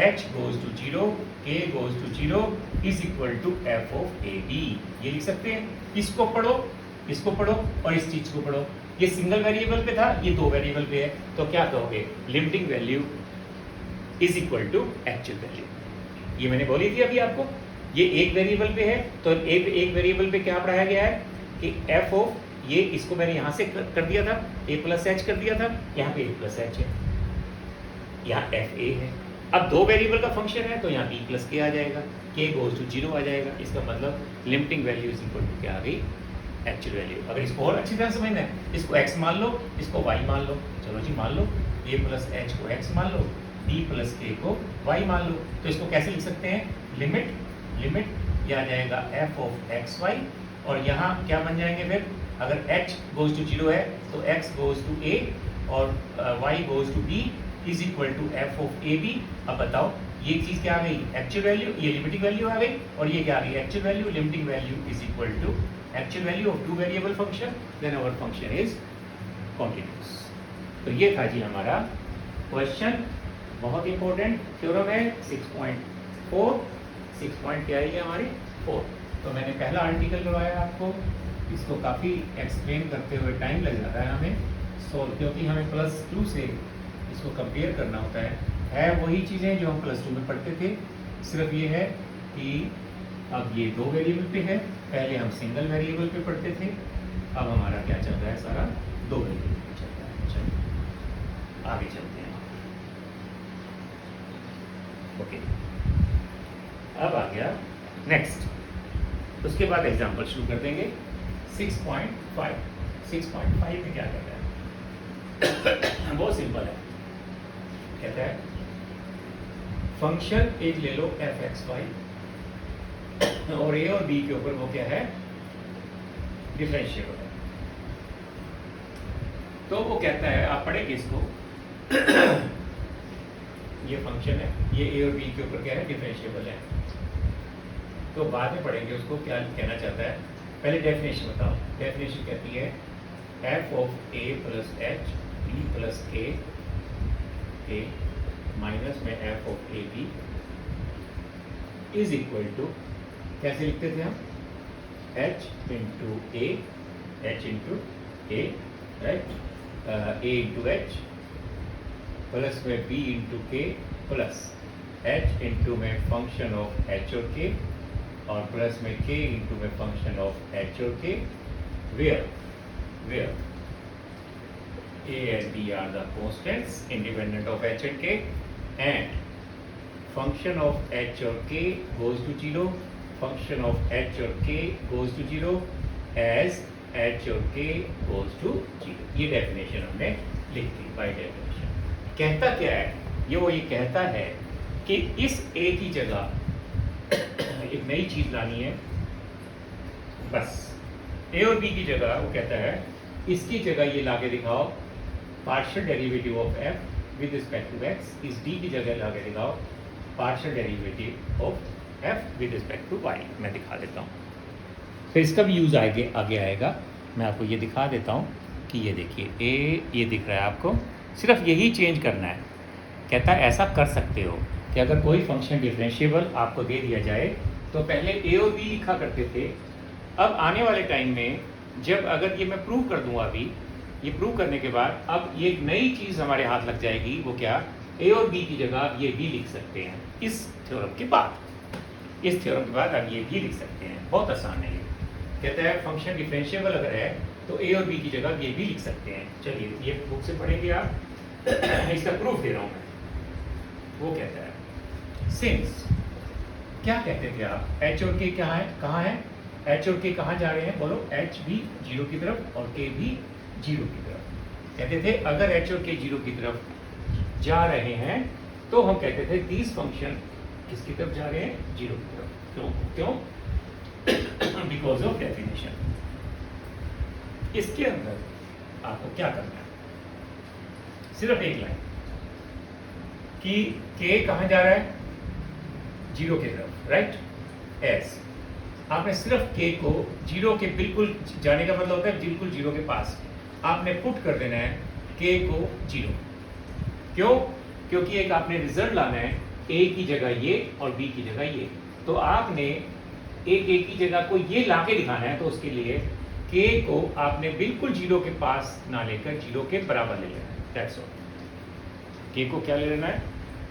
h goes to 0, k goes to 0 is equal to f of a b। ये लिख सकते हैं। इसको पढ़ो और इस चीज को पढ़ो। ये सिंगल वेरिएबल पे था, ये 2 वेरिएबल पे है, तो क्या कहोगे, limiting value is equal to actual value. ये मैंने बोली थी अभी आपको, ये एक वेरिएबल पे है, तो एक वेरिएबल पे क्या पढ़ाया गया है कि f ऑफ, ये इसको मैंने यहाँ से कर दिया था, a प्लस एच कर दिया था, यहाँ पे a प्लस एच है, यहाँ एफ ए है। अब 2 वेरिएबल का फंक्शन है तो यहाँ b प्लस के आ जाएगा, k गोज टू 0 आ जाएगा। इसका मतलब limiting value is equal to क्या आ गई, एक्चुअल वैल्यू। अगर इसको और अच्छी तरह समझना है, इसको x मान लो, इसको y मान लो। चलो जी मान लो, a प्लस एच को x मान लो, b प्लस k को y मान लो। तो इसको कैसे लिख सकते हैं, लिमिट ये आ जाएगा f ऑफ एक्स वाई, और यहाँ क्या बन जाएंगे फिर, अगर h गोज टू 0 है तो x गोज टू a और y goes to b is equal to f of A B. अब बताओ ये चीज क्या आ गई, एक्चुअल वैल्यू, ये लिमिटिंग वैल्यू आ गई, और ये क्या आ गई, actual value. Limiting value is equal to actual value of 2 variable function, then our function is continuous. तो ये था जी हमारा क्वेश्चन, बहुत इंपॉर्टेंट थ्योरम है 6.4, 6 पॉइंट क्या है हमारी 4। तो मैंने पहला आर्टिकल करवाया आपको, इसको काफ़ी एक्सप्लेन करते हुए टाइम लग जाता है हमें, क्योंकि हमें +2 से इसको कंपेयर करना होता है वही चीज़ें जो हम +2 में पढ़ते थे, सिर्फ ये है कि अब ये 2 वेरिएबल पे है, पहले हम सिंगल वेरिएबल पे पढ़ते थे, अब हमारा क्या चल रहा है, सारा 2 वेरिएबल पे चल रहा है। चलो आगे चलते हैं। ओके, अब आ गया नेक्स्ट, उसके बाद एग्जाम्पल शुरू कर देंगे। 6.5 में क्या कहता है? बहुत सिंपल है, कहता है फंक्शन एक ले लो f(x, y) और a और b के ऊपर वो क्या है, डिफरेंशिएबल है। तो वो कहता है, आप पढ़ेंगे इसको ये फंक्शन है, ये a और b के ऊपर क्या है, डिफरेंशिएबल है। तो बाद में पढ़ेंगे उसको क्या कहना चाहता है। पहले डेफिनेशन बताओ। डेफिनेशन कहती है f(a + h b + k) minus में f(ab) इज इक्वल टू, कैसे लिखते थे हम, h into a, right, a into h plus में b into k plus h into में फंक्शन ऑफ h और k और प्लस में k इंटू में फंक्शन ऑफ h और k, where a and b are the constants independent of h and k, and function of h or k goes to 0, function of h or k goes to 0 as h और k goes to 0। ये definition हमने लिख दी by definition. कहता क्या है ये कहता है कि इस a की जगह एक नई चीज लानी है, बस a और b की जगह वो कहता है इसकी जगह ये लाके दिखाओ partial derivative of f with respect to x, इस d की जगह लाके दिखाओ partial derivative of f with respect to y। मैं दिखा देता हूँ, फिर इसका भी यूज़ आगे आएगा। मैं आपको ये दिखा देता हूँ कि ये देखिए a ये दिख रहा है आपको, सिर्फ यही चेंज करना है। कहता है ऐसा कर सकते हो कि अगर कोई फंक्शन डिफरेंशिएबल आपको दे दिया जाए तो पहले a और b लिखा करते थे, अब आने वाले टाइम में जब अगर ये मैं प्रूव कर दूंगा, अभी ये प्रूव करने के बाद अब ये एक नई चीज़ हमारे हाथ लग जाएगी, वो क्या, a और b की जगह ये b लिख सकते हैं। इस थ्योरम के बाद अब ये भी लिख सकते हैं, बहुत आसान है। ये कहता है फंक्शन डिफरेंशिएबल अगर है तो a और b की जगह ये भी लिख सकते हैं। चलिए ये बुक से पढ़ेंगे आप, इसका प्रूफ दे रहा हूँ मैं। वो कहता है सिंस, क्या कहते थे आप, h और k कहाँ है, h और k कहाँ जा रहे हैं, बोलो, h भी 0 की तरफ और k भी 0 की तरफ। कहते थे अगर h और k 0 की तरफ जा रहे हैं तो हम कहते थे दिस फंक्शन किसकी तरफ जा रहे हैं, 0 की तरफ। क्यों? Because of definition. इसके अंदर आपको क्या करना है, सिर्फ एक लाइन कि k कहाँ जा रहा है, 0 की तरफ, राइट, एस। आपने सिर्फ k को 0 के बिल्कुल जाने का मतलब होता है बिल्कुल 0 के पास, आपने पुट कर देना है k को 0। क्यों? क्योंकि एक आपने रिजल्ट लाना है, a की जगह ये और b की जगह ये, तो आपने एक a की जगह को ये लाके दिखाना है, तो उसके लिए k को आपने बिल्कुल 0 के पास ना लेकर 0 के बराबर ले लेना है। That's all. k को क्या ले लेना है,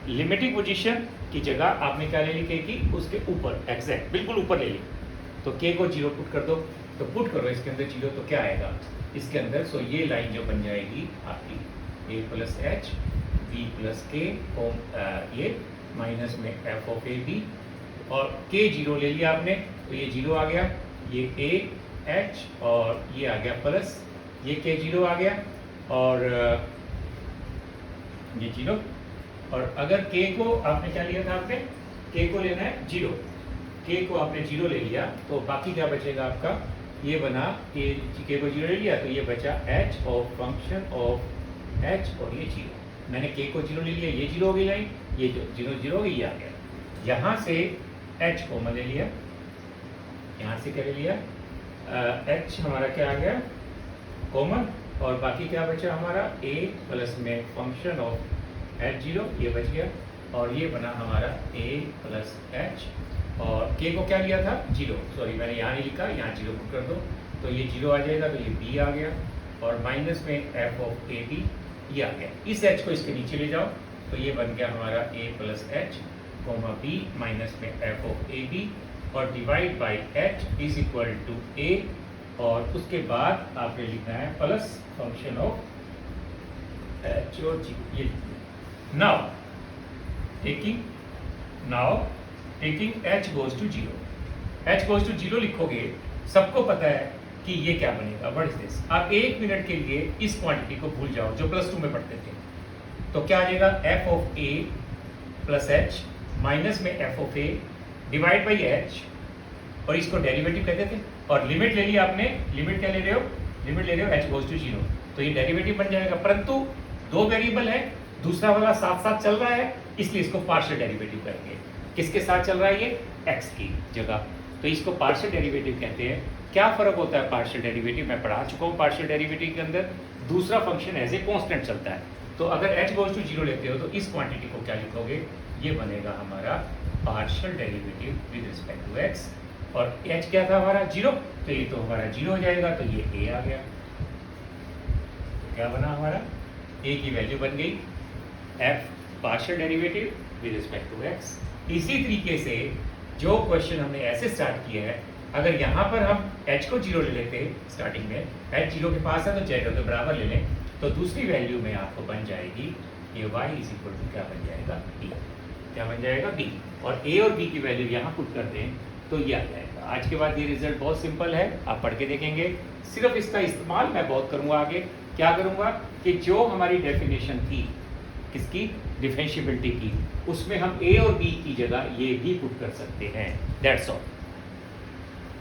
लिमिटिंग पोजीशन की जगह आपने क्या ले ली, k की उसके ऊपर, एग्जैक्ट बिल्कुल ऊपर ले ली, तो k को 0 पुट कर दो, तो पुट करो इसके अंदर 0, तो क्या आएगा इसके अंदर, सो ये लाइन जो बन जाएगी आपकी a plus h b plus के, ये माइनस में f ऑफ ए बी, और k 0 ले लिया आपने, तो ये 0 आ गया, ये a h और ये आ गया प्लस, ये k 0 आ गया और ये 0। और अगर k को आपने क्या लिया था, आपने k को लेना है 0, k को आपने 0 ले लिया, तो बाकी क्या बचेगा आपका, ये बना k को 0 ले लिया, तो ये बचा h of function of h और ये 0। मैंने k को 0 ले लिया, ये 0 हो गई लाइन, ये जो 0 0 हो गई, ये आ गया। यहाँ से h कॉमन ले लिया, यहाँ से क्या ले लिया, h हमारा क्या आ गया कॉमन, और बाकी क्या बचा हमारा a प्लस में फंक्शन ऑफ h 0, ये बच गया, और ये बना हमारा a प्लस h और के को क्या लिया था 0, सॉरी मैंने यहाँ नहीं लिखा, यहाँ 0 पुट कर दो तो ये 0 आ जाएगा, तो ये b आ गया और माइनस में f ऑफ ए बी ये आ गया। इस h को इसके नीचे ले जाओ तो ये बन गया हमारा a plus H comma B minus में f ऑफ ए बी और divide by h is equal to a और उसके बाद आपने लिखना है प्लस फंक्शन ऑफ h और g। ये now taking h goes to 0, h goes to 0 लिखोगे, सबको पता है कि ये क्या बनेगा, व्हाट इज दिस। आप 1 मिनट के लिए इस क्वांटिटी को भूल जाओ जो प्लस 2 में पढ़ते थे, तो क्या आ जाएगा f of a plus h minus में f of a divide by h और इसको डेरिवेटिव कहते थे और लिमिट ले लिया आपने। लिमिट क्या ले रहे हो, लिमिट ले रहे हो h गोज टू 0, तो ये डेरिवेटिव बन जाएगा, परंतु दो वेरिएबल है, दूसरा वाला साथ साथ चल रहा है, इसलिए इसको पार्शियल डेरिवेटिव करेंगे। किसके साथ चल रहा है ये, x की जगह, तो इसको पार्शियल डेरिवेटिव कहते हैं। क्या फर्क होता है पार्शियल डेरिवेटिव, मैं पढ़ा चुका हूँ। पार्शियल डेरिवेटिव के अंदर दूसरा फंक्शन एज ए कांस्टेंट चलता है, तो अगर h गोज टू 0 लेते हो तो इस क्वांटिटी को क्या लिखोगे, ये बनेगा हमारा partial derivative with respect to x और h क्या था हमारा 0, तो ये तो हमारा 0 हो जाएगा, तो ये a आ गया। क्या बना हमारा, a की वैल्यू बन गई f partial derivative with respect to x। इसी तरीके से जो क्वेश्चन हमने ऐसे स्टार्ट किया है, अगर यहाँ पर हम h को 0 ले लेते स्टार्टिंग में, h 0 के पास है तो z के बराबर ले लें, तो दूसरी वैल्यू में आपको बन जाएगी ये y इज इक्वल टू क्या बन जाएगा b, क्या बन जाएगा b, और a और b की वैल्यू यहाँ पुट कर दें तो ये आ जाएगा। आज के बाद ये रिजल्ट बहुत सिंपल है, आप पढ़ के देखेंगे। सिर्फ इसका इस्तेमाल मैं बहुत करूँगा आगे, क्या करूँगा कि जो हमारी डेफिनेशन थी किसकी, डिफरेंशिएबिलिटी की, उसमें हम a और b की जगह ये भी पुट कर सकते हैं, दैट्स ऑल।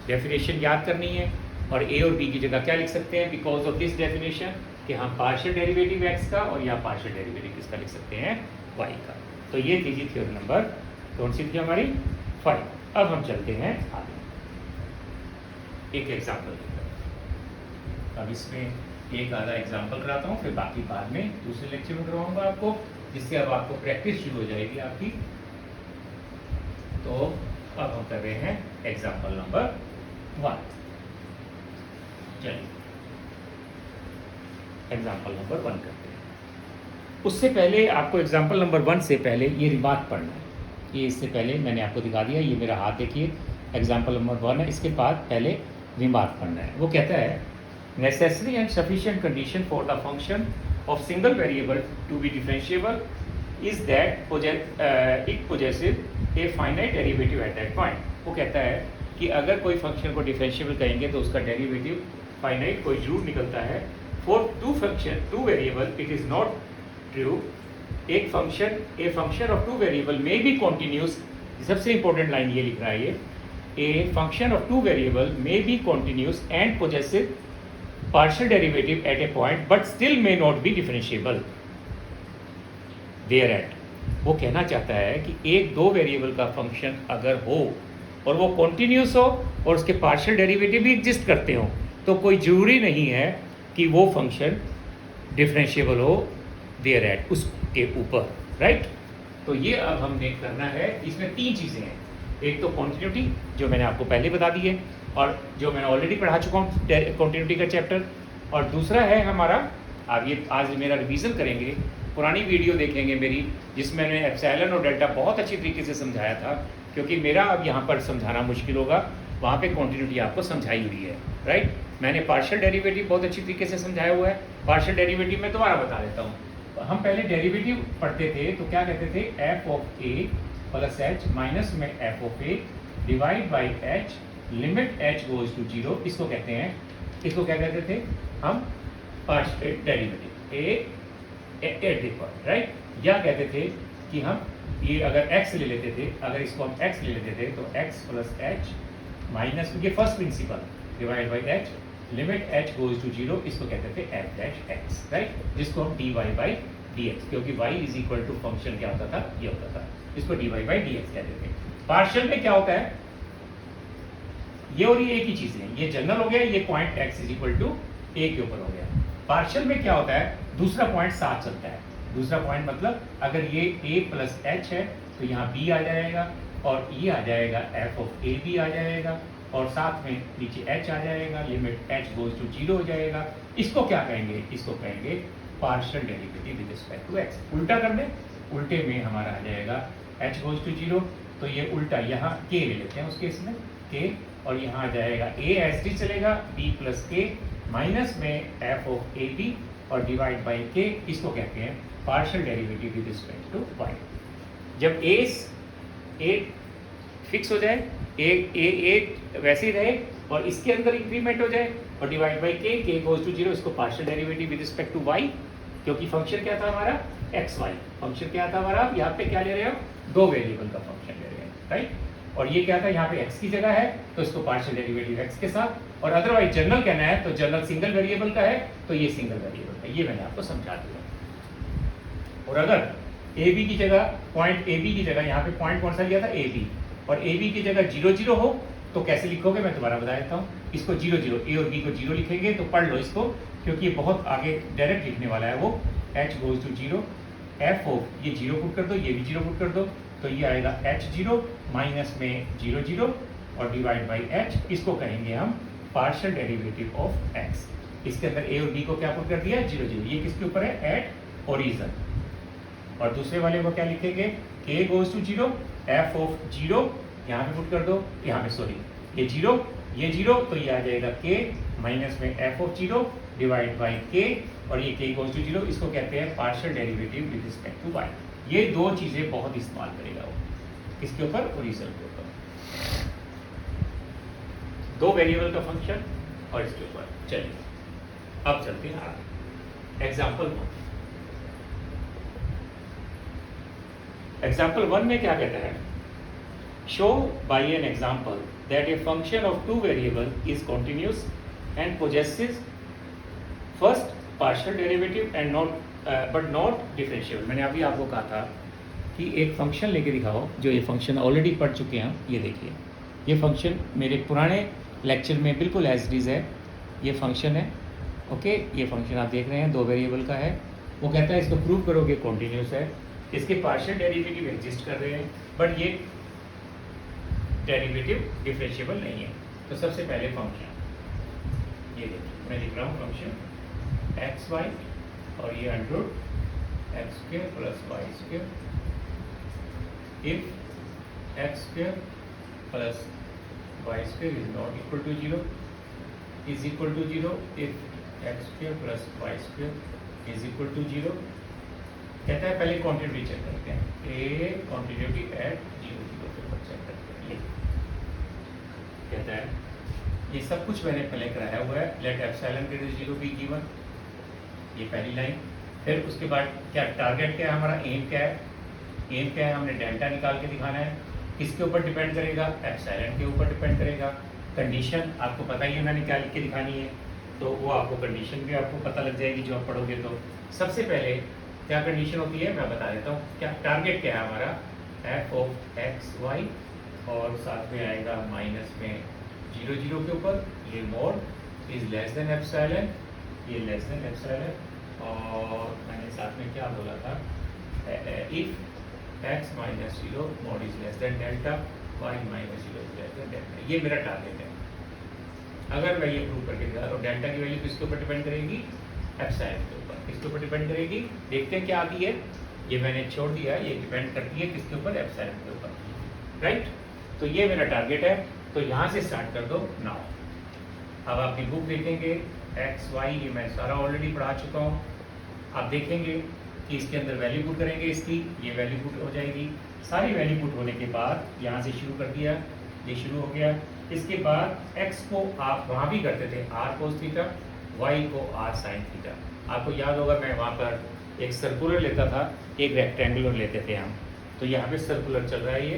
डेफिनेशन याद करनी है और a और b की जगह क्या लिख सकते हैं, बिकॉज ऑफ दिस डेफिनेशन कि हम पार्शियल डेरिवेटिव x का और या पार्शियल डेरिवेटिव किसका लिख सकते हैं, y का। तो ये थी जी थ्योरम नंबर कौन सी थी हमारी 5। अब हम चलते हैं आगे, एक एग्जाम्पल लेकर। अब इसमें एक आधा एग्जाम्पल कराता हूँ, फिर बाकी बाद में दूसरे लेक्चर में करवाऊंगा आपको, जिससे अब आपको प्रैक्टिस शुरू हो जाएगी आपकी। तो अब हम कर रहे हैं एग्जाम्पल नंबर 1। चलिए एग्जाम्पल नंबर 1 करते हैं। उससे पहले आपको एग्जाम्पल नंबर 1 से पहले ये रिमार्क पढ़ना है। ये इससे पहले मैंने आपको दिखा दिया, ये मेरा हाथ देखिए, एग्जाम्पल नंबर 1 है, इसके बाद पहले रिमार्क पढ़ना है। वो कहता है necessary and sufficient condition for the function of single variable to be differentiable is that it possesses a finite derivative at that point। वो कहता है कि अगर कोई फंक्शन को डिफरेंशिएबल कहेंगे तो उसका डेरिवेटिव फाइनाइट कोई जरूर निकलता है। For two variable it is not true. A function of two variable में बी कॉन्टिन्यूस, सबसे इंपॉर्टेंट लाइन ये लिख रहा है ये, a function of two variable में be continuous and possessive partial derivative at a point but still may not be differentiable thereat। वो कहना चाहता है कि एक दो वेरिएबल का फंक्शन अगर हो और वो कॉन्टिन्यूस हो और उसके पार्शियल डेरिवेटिव भी एग्जिस्ट करते हो, तो कोई जरूरी नहीं है कि वो फंक्शन डिफरेंशिएबल हो thereat, उसके ऊपर, राइट। तो ये अब हमने करना है, इसमें तीन चीज़ें हैं। एक तो कॉन्टिन्यूटी जो मैंने आपको पहले बता दी है और जो मैंने ऑलरेडी पढ़ा चुका हूँ कॉन्टिन्यूटी का चैप्टर, और दूसरा है हमारा, आप ये आज मेरा रिवीजन करेंगे, पुरानी वीडियो देखेंगे मेरी, जिसमें मैंने एप्सिलॉन और डेल्टा बहुत अच्छी तरीके से समझाया था, क्योंकि मेरा अब यहाँ पर समझाना मुश्किल होगा, वहाँ पे कॉन्टिन्यूटी आपको समझाई हुई है, राइट। मैंने पार्शियल डेरिवेटिव बहुत अच्छी तरीके से समझाया हुआ है। पार्शियल डेरिवेटिव मैं दोबारा बता देता हूँ। हम पहले डेरिवेटिव पढ़ते थे तो क्या कहते थे, F of A plus H minus में F of A divide by H limit h goes to 0, इसको कहते हैं, इसको क्या कहते थे हम, पार्शियल डेरिवेटिव ए राइट। या कहते थे कि हम ये अगर x ले लेते थे, अगर इसको हम x ले लेते थे तो x प्लस एच माइनस, ये first principle, divide by h limit h goes to 0, इसको कहते थे f डैश x, राइट, जिसको हम dy बाई dx, क्योंकि y is equal to function क्या होता था, ये होता था, इसको dy बाई dx कहते थे। पार्शियल में क्या होता है, ये और ये एक ही चीज है, ये जनरल हो गया, ये point x is equal to a के ऊपर हो गया। पार्शियल में क्या होता है, दूसरा पॉइंट साथ चलता है। दूसरा पॉइंट मतलब अगर ये a प्लस एच है तो यहाँ b आ जाएगा, और ये आ जाएगा एफ ऑफ ए बी आ जाएगा, और साथ में नीचे एच आ जाएगा, लिमिट एच गोज टू 0 हो जाएगा। इसको क्या कहेंगे, इसको कहेंगे partial derivative with respect to X. उल्टा कर दें, उल्टे में हमारा आ जाएगा एच गोज टू 0, तो ये उल्टा यहाँ के ले लेते हैं उस केस में के, और यहाँ आ जाएगा ए एस डी चलेगा, बी प्लस के माइनस में एफ ऑफ ए बी और डिवाइड बाई के, इसको कहते हैं partial derivative with respect to Y. जब ए फिक्स हो जाए, ए वैसे ही रहे और इसके अंदर इंक्रीमेंट हो जाए और divide by K goes to 0, इसको partial derivative with respect to Y, क्योंकि फंक्शन क्या था हमारा एक्स वाई, फंक्शन क्या था हमारा, आप यहाँ पे क्या ले रहे हो, दो वेरिएबल का फंक्शन ले रहे हैं, राइट। और ये क्या था, यहाँ पे x की जगह है तो इसको पार्शियल डेरिवेटिव x के साथ, और अदरवाइज जनरल कहना है तो जनरल सिंगल वेरिएबल का है तो ये सिंगल वेरिएबल का, ये मैंने आपको समझा दिया। और अगर ए बी की जगह, पॉइंट ए बी की जगह, यहाँ पे पॉइंट कौन सा लिया था ए बी, और ए बी की जगह 0 0 हो तो कैसे लिखोगे, मैं दोबारा बता देता हूँ। इसको 0 0, ए और बी को 0 लिखेंगे, तो पढ़ लो इसको क्योंकि ये बहुत आगे डायरेक्ट लिखने वाला है वो। h goes to 0, F of ये 0 पुट कर दो, ये भी 0 पुट कर दो, तो ये आएगा h0 माइनस में 0 0 और डिवाइड बाई h, इसको कहेंगे हम पार्शियल डेरिवेटिव ऑफ x। इसके अंदर a और b को क्या पुट कर दिया 0 0, ये किसके ऊपर है, एट ओरिजिन। और दूसरे वाले को क्या लिखेंगे, k goes to 0, F of 0 यहाँ पे पुट कर दो, यहाँ पे सॉरी ये 0 ये 0, तो ये आ जाएगा k माइनस में F of 0 divide by k, और ये k गोज टू 0, इसको कहते हैं partial derivative with respect to y। ये दो चीजें बहुत इस्तेमाल करेगा वो, इसके ऊपर ओरिजिन के ऊपर, दो वेरिएबल का फंक्शन और इसके ऊपर। चलिए अब चलते हैं आगे। एग्जाम्पल 1 में क्या कहता है, show by an example that a function of two variable is continuous and possesses first partial derivative and not but not differentiable. मैंने अभी आपको कहा था कि एक फंक्शन लेके दिखाओ, जो ये फंक्शन ऑलरेडी पढ़ चुके हैं। ये देखिए, ये फंक्शन मेरे पुराने लेक्चर में बिल्कुल एज इट इज है, ये फंक्शन है, ओके। ये फंक्शन आप देख रहे हैं, दो वेरिएबल का है। वो कहता है इसको प्रूव करोगे कॉन्टिन्यूस है, इसके पार्शियल डेरिवेटिव एग्जिस्ट कर रहे हैं, बट ये डेरिवेटिव डिफरेंशिएबल नहीं है। तो सबसे पहले फंक्शन ये देखिए, मैं लिख रहा हूँ फंक्शन एक्स वाई, और ये under X square plus Y square if X square plus Y square is not equal to 0 is equal to 0 if X square plus Y square is equal to 0। कहता है पहले continuity check करते हैं, ए continuity eight 0 0 के ऊपर check करते हैं। ये कहता है ये सब कुछ मैंने पहले कराया हुआ है, let epsilon greater 0 be given, ये पहली लाइन। फिर उसके बाद क्या टारगेट क्या है हमारा, एम क्या है, एम क्या है, हमने डेल्टा निकाल के दिखाना है। किसके ऊपर डिपेंड करेगा, एप्सिलॉन के ऊपर डिपेंड करेगा। कंडीशन आपको पता ही है मैंने क्या लिख के दिखानी है, तो वो आपको कंडीशन भी आपको पता लग जाएगी जो आप पढ़ोगे। तो सबसे पहले क्या कंडीशन होती है मैं बता देता हूँ। क्या टारगेट क्या है हमारा, एफ ऑफ एक्स वाई, और साथ में आएगा माइनस में 0 0 के ऊपर, ये mod is less than epsilon, ये लेस देन एप्सिलॉन। और मैंने साथ में क्या बोला था, if X minus 0 mod is less than delta, Y minus 0 is less than delta. ये मेरा टारगेट है। अगर मैं ये प्रूव करके दिखा तो डेल्टा की वैल्यू किसके ऊपर डिपेंड करेगी, एप्सिलॉन के ऊपर। किसके ऊपर डिपेंड करेगी, देखते हैं क्या आती है। ये मैंने छोड़ दिया, ये डिपेंड करती है किसके ऊपर, एप्सिलॉन के ऊपर, राइट। तो ये मेरा टारगेट है, तो यहाँ से स्टार्ट कर दो नाउ। अब आपकी बुक देखेंगे एक्स वाई, ये मैं सारा ऑलरेडी पढ़ा चुका हूँ। आप देखेंगे कि इसके अंदर वैल्यू पुट करेंगे, इसकी ये वैल्यू पुट हो जाएगी। सारी वैल्यू पुट होने के बाद यहाँ से शुरू कर दिया, ये शुरू हो गया। इसके बाद x को आप वहाँ भी करते थे r कोस थीटा, y को r साइन थीटा। आपको याद होगा मैं वहाँ पर एक सर्कुलर लेता था, एक रेक्टेंगुलर लेते थे हम। तो यहाँ पे सर्कुलर चल रहा है, ये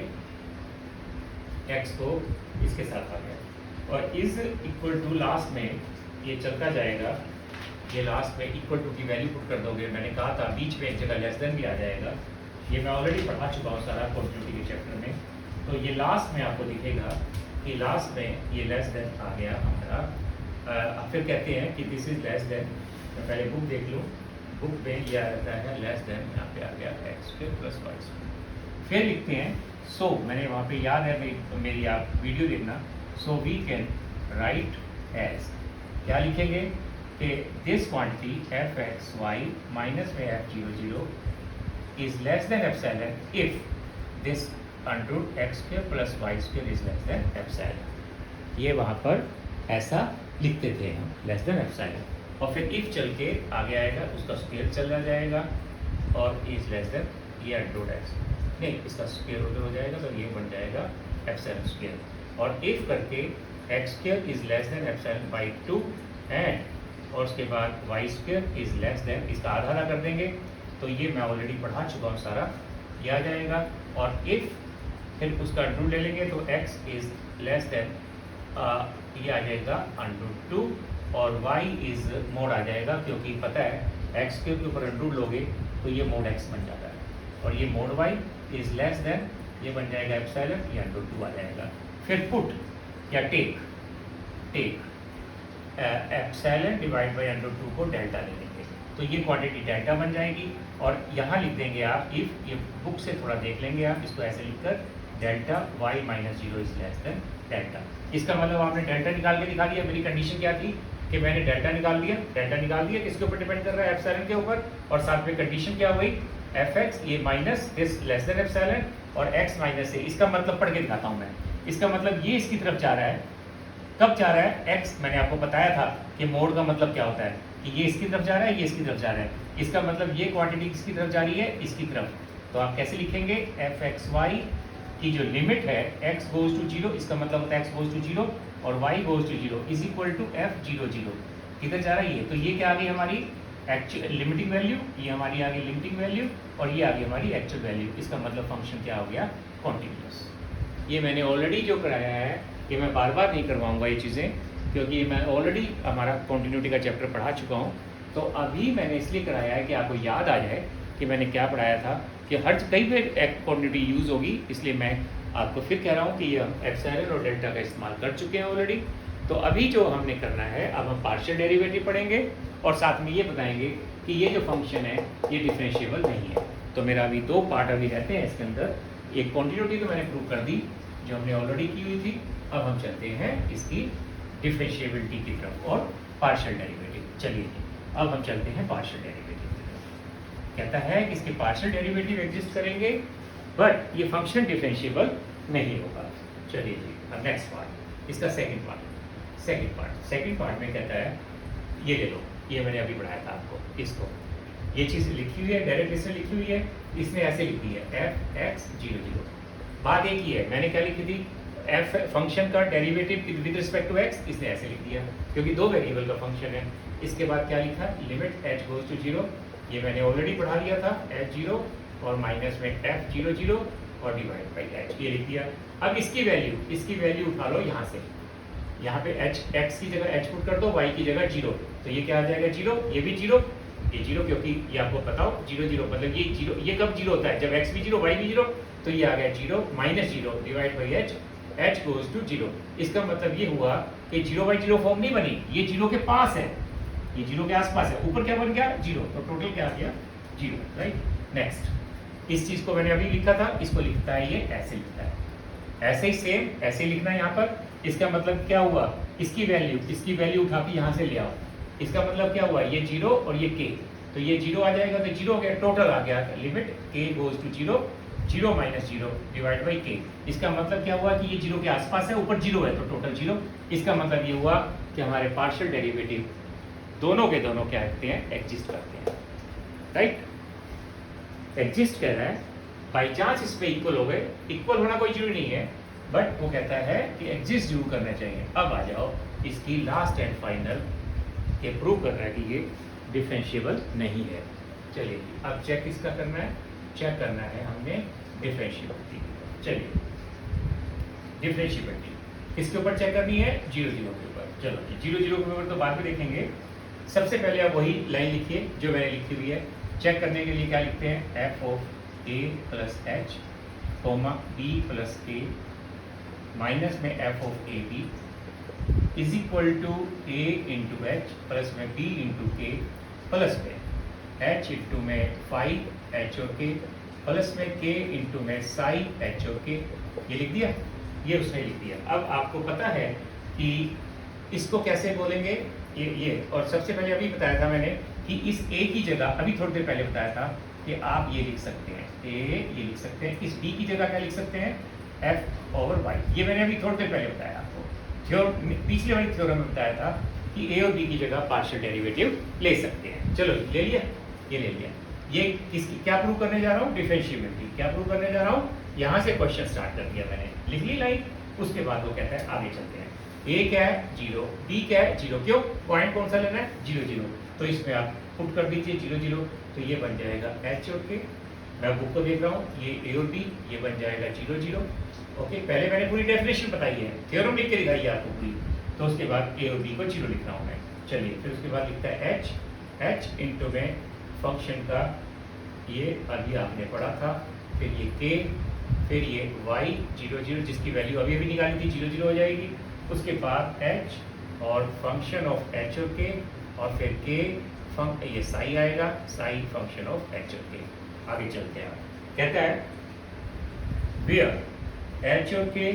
x को इसके साथ आ गया, और इज इक्वल टू लास्ट में ये चलता जाएगा। ये लास्ट में इक्वल टू की वैल्यू पुट कर दोगे, मैंने कहा था बीच में एक जगह लेस देन भी आ जाएगा। ये मैं ऑलरेडी पढ़ा चुका हूँ सारा कॉन्टिन्यूटी के चैप्टर में। तो ये लास्ट में आपको दिखेगा कि लास्ट में ये लेस देन आ गया हमारा। फिर कहते हैं कि दिस इज लेस देन, मैं पहले बुक देख लूँ, बुक में यह रहता है लेस देन, यहाँ पे आ गया X square plus Y square. फिर लिखते हैं सो मैंने वहाँ पे याद है मेरी आप वीडियो देखना। So we can write as क्या लिखेंगे कि this quantity F X Y minus में F zero zero is less than epsilon if this under X square plus Y square is less than epsilon. ये वहाँ पर ऐसा लिखते थे हम, लेस देन एप्सिलॉन। और फिर इफ चल के आगे आएगा उसका स्क्वायर चला जाएगा और इज लेस देन ये अंडर एक्स नहीं, इसका स्क्वायर उधर हो जाएगा तो ये बन जाएगा एप्सिलॉन स्क्वायर। और इफ करके X square is less than epsilon by 2 and और उसके बाद Y square is less than, इसका आधा कर देंगे तो ये मैं ऑलरेडी पढ़ा चुका हूँ सारा, ये आ जाएगा। और इफ फिर उसका अंडर ले लेंगे तो x इज लेस देन ये आ जाएगा अंडर 2 और y इज मोड आ जाएगा, क्योंकि पता है x के ऊपर अंडर लोगे तो ये मोड x बन जाता है और ये mode y is less then ये बन जाएगा एप्सिलॉन, ये अंडर 2 आ जाएगा। फिर पुट या take epsilon divide by under 2 को डेल्टा ले लेंगे तो ये क्वांटिटी डेल्टा बन जाएगी। और यहाँ लिख देंगे आप इफ, ये बुक से थोड़ा देख लेंगे आप इसको ऐसे लिखकर delta y minus zero is less than delta. इसका मतलब आपने डेल्टा निकाल के दिखा दिया। मेरी कंडीशन क्या थी कि मैंने डेल्टा निकाल दिया, डेल्टा निकाल दिया किसके ऊपर डिपेंड कर रहा है, एप्सिलॉन के ऊपर। और साथ में कंडीशन क्या हुई, एफ एक्स ये minus this less than epsilon और x माइनस ए। इसका मतलब पढ़ के दिखाता हूँ मैं, इसका मतलब ये इसकी तरफ जा रहा है। कब जा रहा है x, मैंने आपको बताया था कि मोड का मतलब क्या होता है कि ये इसकी तरफ जा रहा है, ये इसकी तरफ जा रहा है। इसका मतलब ये क्वांटिटी किसकी तरफ जा रही है, इसकी तरफ। तो आप कैसे लिखेंगे, एफ एक्स वाई की जो लिमिट है x गोज टू 0, इसका मतलब होता है x गोज टू 0 और y goes to 0 is equal to F zero zero. किधर जा रहा है ये, तो ये क्या आ गई हमारी एक्चुअल लिमिटिंग वैल्यू, ये हमारी आ गई लिमिटिंग वैल्यू और ये आ गई हमारी एक्चुअल वैल्यू। इसका मतलब फंक्शन क्या हो गया, कॉन्टिन्यूअस। ये मैंने ऑलरेडी जो कराया है कि मैं बार बार नहीं करवाऊंगा ये चीज़ें, क्योंकि मैं ऑलरेडी हमारा कॉन्टिन्यूटी का चैप्टर पढ़ा चुका हूँ। तो अभी मैंने इसलिए कराया है कि आपको याद आ जाए कि मैंने क्या पढ़ाया था, कि हर कई बार क्वांटिटी यूज़ होगी, इसलिए मैं आपको फिर कह रहा हूँ कि ये एप्सिलॉन और डेल्टा का इस्तेमाल कर चुके हैं ऑलरेडी। तो अभी जो हमने करना है, अब हम पार्शियल डेरिवेटिव पढ़ेंगे और साथ में ये बताएंगे कि ये जो फंक्शन है ये डिफरेंशिएबल नहीं है। तो मेरा अभी 2 पार्ट अभी रहते हैं इसके अंदर। एक क्वांटिटी तो मैंने प्रूव कर दी जो हमने ऑलरेडी की हुई थी। अब हम चलते हैं इसकी डिफरेंशिएबिलिटी की तरफ और पार्शियल डेरिवेटिव। चलिए अब हम चलते हैं पार्शियल डेरिवेटिव की तरफ। कहता है कि इसके पार्शियल डेरिवेटिव एग्जिस्ट करेंगे बट ये फंक्शन डिफरेंशिएबल नहीं होगा। चलिए जी, अब नेक्स्ट पार्ट, इसका सेकंड पार्ट में कहता है ये ले लो, ये मैंने अभी पढ़ाया था आपको, इसको ये चीज़ लिखी हुई है, डायरेक्ट इसने लिखी हुई है, इसने ऐसे लिखी है एफ एक्स जीरो जीरो। बात एक ही है, मैंने क्या लिखी थी, एफ फंक्शन का derivative with respect to X, इसने ऐसे लिख दिया क्योंकि 2 वेरिएबल का फंक्शन है। इसके बाद क्या लिखा, लिमिट एच गोज टू 0, ये मैंने ऑलरेडी पढ़ा लिया था, एच 0 और माइनस में एफ 0 0 और डिवाइड बाई एच, ये लिख दिया। अब इसकी वैल्यू उठा लो यहाँ से, यहाँ पे एच एक्स की जगह एच पुट कर दो, वाई की जगह 0, तो ये क्या आ जाएगा 0, ये भी 0, ये 0, क्योंकि ये आपको पता हो 0 0 मतलब ये 0, ये कब 0 होता है, जब x भी 0 y भी 0, तो ये आ गया 0 minus 0 divide by H, H goes to 0। इसका मतलब ये हुआ कि 0 बाई 0 फॉर्म नहीं बनी, ये 0 के पास है, ये 0 के आसपास है, ऊपर क्या बन गया 0, तो टोटल क्या आ गया 0, राइट। नेक्स्ट, इस चीज को मैंने अभी लिखा था, इसको लिखता है ये ऐसे लिखता है, ऐसे ही सेम ऐसे ही लिखना है यहाँ पर। इसका मतलब क्या हुआ, इसकी वैल्यू उठा के यहाँ से ले आओ, इसका मतलब क्या हुआ, ये 0 और ये k, तो ये 0 आ जाएगा, तो 0 हो गया, टोटल आ गया limit k goes to 0, 0 minus 0 divide by k। इसका मतलब क्या हुआ कि ये 0 के आसपास है, ऊपर 0 है, तो टोटल 0। इसका मतलब ये हुआ कि हमारे पार्शियल डेरिवेटिव दोनों के दोनों क्या करते हैं, एग्जिस्ट करते हैं, राइट। एग्जिस्ट कह रहा है, बाई चांस इस पे इक्वल हो गए, इक्वल होना कोई जरूरी नहीं है, बट वो कहता है कि एग्जिस्ट जरूर करना चाहिए। अब आ जाओ इसकी लास्ट एंड फाइनल, ये प्रूव कर रहा है कि ये डिफरेंशिएबल नहीं है। चलिए अब चेक किसका करना है, चेक करना है हमने डिफरेंशिएबिलिटी। चलिए डिफरेंशिएबिलिटी किसके ऊपर चेक करनी है, 0 0 के ऊपर। चलो 0 0 के ऊपर तो बाद में देखेंगे, सबसे पहले आप वही लाइन लिखिए जो मैंने लिखी हुई है। चेक करने के लिए क्या लिखते हैं, F of A plus H comma B plus A minus में F of A B is equal to A into H plus में बी इंटू के प्लस में एच इंटू में 5 एच और के प्लस में के इंटू में साई एच ओ के, ये लिख दिया, ये उसने लिख दिया। अब आपको पता है कि इसको कैसे बोलेंगे, ये और सबसे पहले अभी बताया था मैंने कि इस ए की जगह, अभी थोड़ी देर पहले बताया था कि आप ये लिख सकते हैं, ए ये लिख सकते हैं, इस बी की जगह क्या लिख सकते हैं, एफ ओवर वाई। ये मैंने अभी थोड़ी देर पहले बताया आपको, पिछले वाली थ्योरम में बताया था कि ए और बी की जगह पार्शियल डेरिवेटिव ले सकते हैं। चलो ले लिया, ये ले लिया। ये किसकी क्या प्रूव करने जा रहा हूँ, डिफरेंशिएबिलिटी। क्या प्रूव करने जा रहा हूँ, यहाँ से क्वेश्चन स्टार्ट कर दिया मैंने, लिख ली लाइन। उसके बाद वो कहता है आगे चलते हैं, ए क्या है 0, बी क्या है 0, क्यों, पॉइंट कौन सा लेना है 0 0, तो इसमें आप पुट कर दीजिए 0 0, तो ये बन जाएगा एच और के। मैं बुक को देख रहा हूँ, ये ए और बी, ये बन जाएगा 0 0। ओके, पहले मैंने पूरी डेफिनेशन बताई है, थ्योरम लिख के दिखाई है आपको पूरी, तो उसके बाद ए और बी को 0 लिख रहा हूँ मैं। चलिए फिर उसके बाद लिखता है एच इंटू में फंक्शन का, ये अभी आपने पढ़ा था, फिर ये के, फिर ये y 0 0 जिसकी वैल्यू अभी अभी निकाली थी 0 0 हो जाएगी। उसके बाद h और फंक्शन ऑफ h और k, और फिर k ये साई आएगा, साई फंक्शन ऑफ h और k। आगे चलते हैं, कहता है वेयर h और k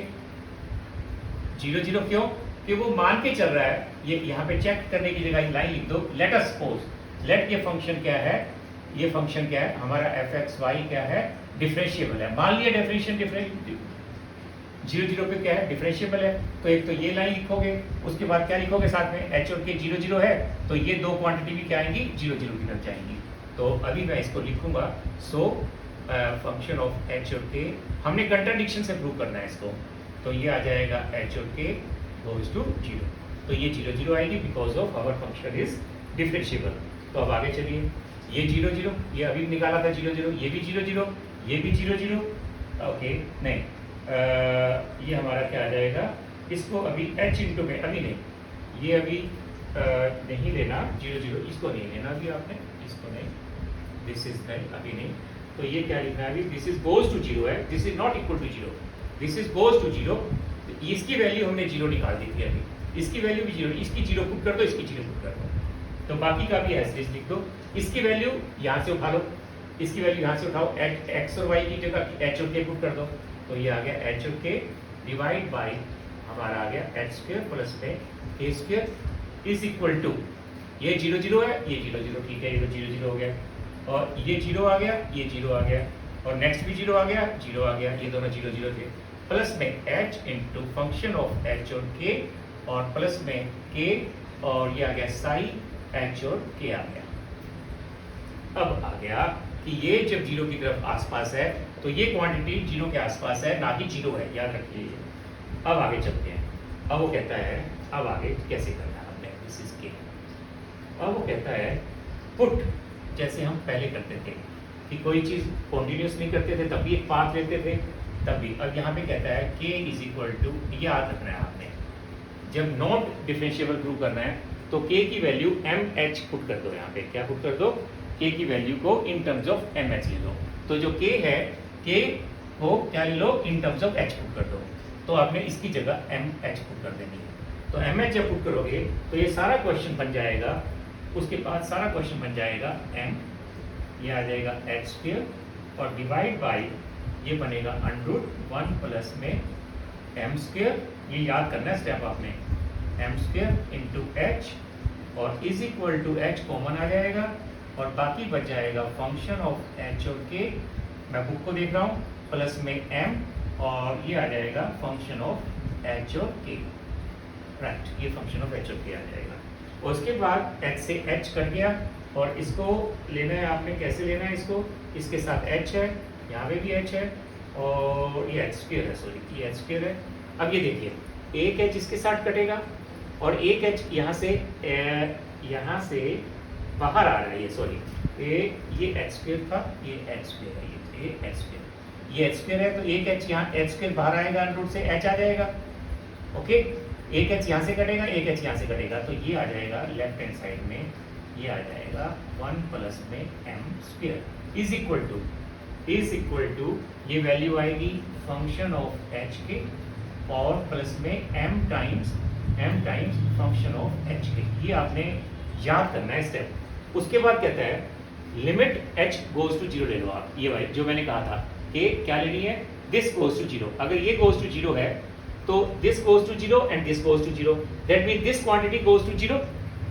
0 0, क्यों, कि वो मान के चल रहा है, ये यहाँ पे चेक करने की जगह लाइन लिख दो, लेट अस सपोज, लेट ये फंक्शन क्या है, ये फंक्शन क्या है हमारा एफ एक्स वाई क्या है, डिफरेंशिएबल है। मान लिया डेफिनेशन 0 0 पे क्या है, डिफरेंशिएबल है, तो एक तो ये लाइन लिखोगे, उसके बाद क्या लिखोगे साथ में, एच और के 0 0 है, तो ये दो क्वांटिटी भी क्या आएंगी 0 0 की तरफ जाएंगी। तो अभी मैं इसको लिखूंगा, सो फंक्शन ऑफ एच और के, हमने कंट्राडिक्शन से प्रूव करना है इसको, तो ये आ जाएगा एच और के गोज टू 0, तो ये 0 0 आएगी because of our function is differentiable. तो अब आगे चलिए, ये 0 0, ये अभी निकाला था 0 0, ये भी 0 0, ये भी 0 0, ओके नहीं, ये हमारा क्या आ जाएगा, इसको अभी h इंटू में अभी नहीं, ये अभी नहीं लेना 0 0, इसको नहीं लेना अभी आपने, इसको नहीं, दिस इज नहीं अभी नहीं, तो ये क्या लिखना है अभी, दिस इज गोज टू 0 है, this is not equal to 0, this is goes to 0, इसकी वैल्यू हमने 0 निकाल दी थी अभी, इसकी वैल्यू भी 0, इसकी 0 पुट कर दो, इसकी 0 पुट कर दो, तो बाकी का भी ऐसे लिख दो। इसकी वैल्यू यहाँ से उठा लो, इसकी वैल्यू यहाँ से उठाओ, एक्स और वाई की जगह एच और के पुट कर दो, तो ये आ गया एच और के डिवाइड बाई हमारा आ गया एच स्क्वायर प्लस में के स्क्वायर इज इक्वल टू, ये 0 0 है, ये 0 0, ठीक है, ये तो 0 0 हो गया, और ये 0 आ गया, ये 0 आ गया, और नेक्स्ट भी 0 आ गया, 0 आ गया, ये दोनों 0 0 थे, प्लस में h into function of h और k, और प्लस में k, और ये आ गया साई h और k आ गया। अब आ गया कि ये जब 0 की तरफ आसपास है, तो ये क्वांटिटी 0 के आसपास है, ना कि 0 है, याद रखिए। अब आगे चलते हैं, अब वो कहता है, अब आगे कैसे करना है हमने, दिस इज के, अब वो कहता है पुट, जैसे हम पहले करते थे कि कोई चीज़ कॉन्टिन्यूस नहीं करते थे तब भी एक पाथ लेते थे, तब भी। अब यहाँ पे कहता है k इज इक्वल टू, याद रखना है आपने, जब नॉट डिफरेंशिएबल प्रूव करना है तो k की वैल्यू mh पुट कर दो, यहाँ पे क्या पुट कर दो, k की वैल्यू को इन टर्म्स ऑफ mh ले लो, तो जो k है k को क्या ले लो, in terms of h put कर दो, तो आपने इसकी जगह mh पुट कर देनी है, तो mh जब पुट करोगे तो ये सारा क्वेश्चन बन जाएगा, उसके बाद सारा क्वेश्चन बन जाएगा m, ये आ जाएगा h स्क्वायर, और डिवाइड बाई ये बनेगा √1 प्लस में m स्क्वायर, ये याद करना है स्टेप आपने, m स्क्वायर इंटू h, और is equal to h common आ जाएगा, और बाकी बच जाएगा फंक्शन ऑफ h और k, मैं बुक को देख रहा हूँ, प्लस में m, और ये आ जाएगा फंक्शन ऑफ h और k, राइट, ये फंक्शन ऑफ h और k आ जाएगा। और उसके बाद h से h कट गया, और इसको लेना है आपने, कैसे लेना है इसको, इसके साथ h है, यहाँ पे भी h है, और ये h स्क्वायर है, सॉरी ये h स्क्वायर है। अब ये देखिए एक h इसके साथ कटेगा, और एक h यहाँ से बाहर आ रहा है, ये सॉरी ये h स्क्वायर था, ये h स्क्वायर है, ये h स्क्वायर, ये h स्क्वायर है, तो एक h यहाँ h स्क्वायर बाहर आएगा, रूट से h आ जाएगा, ओके, एक h यहाँ से कटेगा, एक h यहाँ से कटेगा, तो ये आ जाएगा लेफ्ट हैंड साइड में, ये आ जाएगा 1 प्लस में m square is equal to ये वैल्यू आएगी फंक्शन ऑफ h के, और प्लस में m times function of h के, ये आपने याद करना है स्टेप। उसके बाद कहता है limit h goes to zero ले लो आप, ये वाली जो मैंने कहा था कि क्या लेनी है, दिस गोज टू जीरो। अगर ये गोज टू जीरो है तो this goes to zero and this goes to zero, that mean this quantity goes to zero.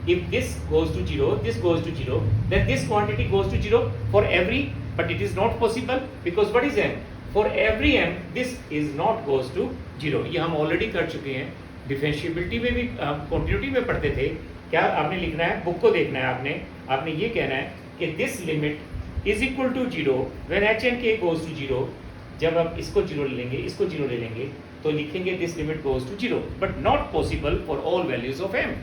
If this goes to zero, this goes to zero, then this quantity goes to zero for every, but it is not possible because what is m? For every m, this is not goes to zero. ये हम already कर चुके हैं, differentiability में भी continuity में पढ़ते थे। क्या आपने लिखना है, बुक को देखना है आपने ये कहना है कि this limit is equal to zero when H and K goes to zero. जब आप इसको जीरो ले लेंगे, इसको जीरो ले लेंगे, तो लिखेंगे this limit goes to zero, but not possible for all values of m.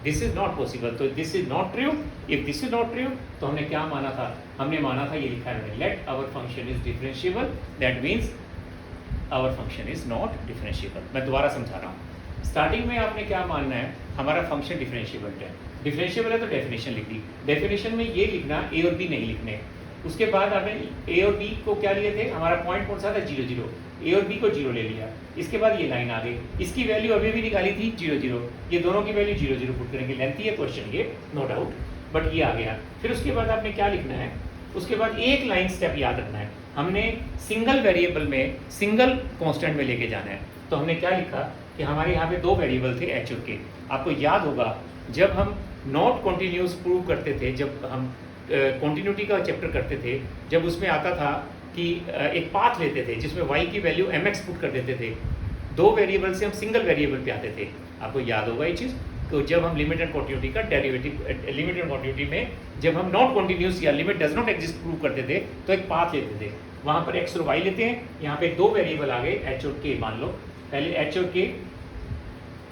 This is not possible, तो this is not true. If this is not true तो हमने क्या माना था, हमने माना था ये लिखा है let our function is differentiable, that means our function is not differentiable. मैं दोबारा समझा रहा हूँ। स्टार्टिंग में आपने क्या मानना है, हमारा फंक्शन डिफरेंशिएबल है। डिफरेंशिएबल है तो डेफिनेशन लिख दी, डेफिनेशन में ये लिखना ए और बी नहीं लिखने। उसके बाद आपने ए और बी को क्या लिए थे, हमारा पॉइंट कौन सा था, जीरो जीरो, ए और बी को जीरो ले लिया। इसके बाद ये लाइन आ गई, इसकी वैल्यू अभी भी निकाली थी जीरो जीरो, ये दोनों की वैल्यू जीरो जीरो पुट करेंगे। लेंथी है क्वेश्चन ये, नो डाउट, बट ये आ गया। फिर उसके बाद आपने क्या लिखना है, उसके बाद एक लाइन स्टेप याद रखना है, हमने सिंगल वेरिएबल में सिंगल कांस्टेंट में लेके जाना है। तो हमने क्या लिखा कि हमारे यहाँ पे दो वेरिएबल थे एच और के। आपको याद होगा जब हम नॉट कॉन्टिन्यूस प्रूव करते थे, जब हम कॉन्टिन्यूटी का चैप्टर करते थे, जब उसमें आता था कि एक पाथ लेते थे जिसमें y की वैल्यू mx पुट कर देते थे, दो वेरिएबल से हम सिंगल वेरिएबल पे आते थे। आपको याद होगा ये चीज़, तो जब हम लिमिट एंड कॉन्टिन्यूटी का डेरिवेटिव, लिमिट एंड कॉन्टिन्यूटी में जब हम नॉट कॉन्टिन्यूस या limit does not exist prove करते थे तो एक पाथ लेते थे, वहाँ पर x और y लेते हैं। यहाँ पे दो वेरिएबल आ गए h और k, मान लो पहले h और k,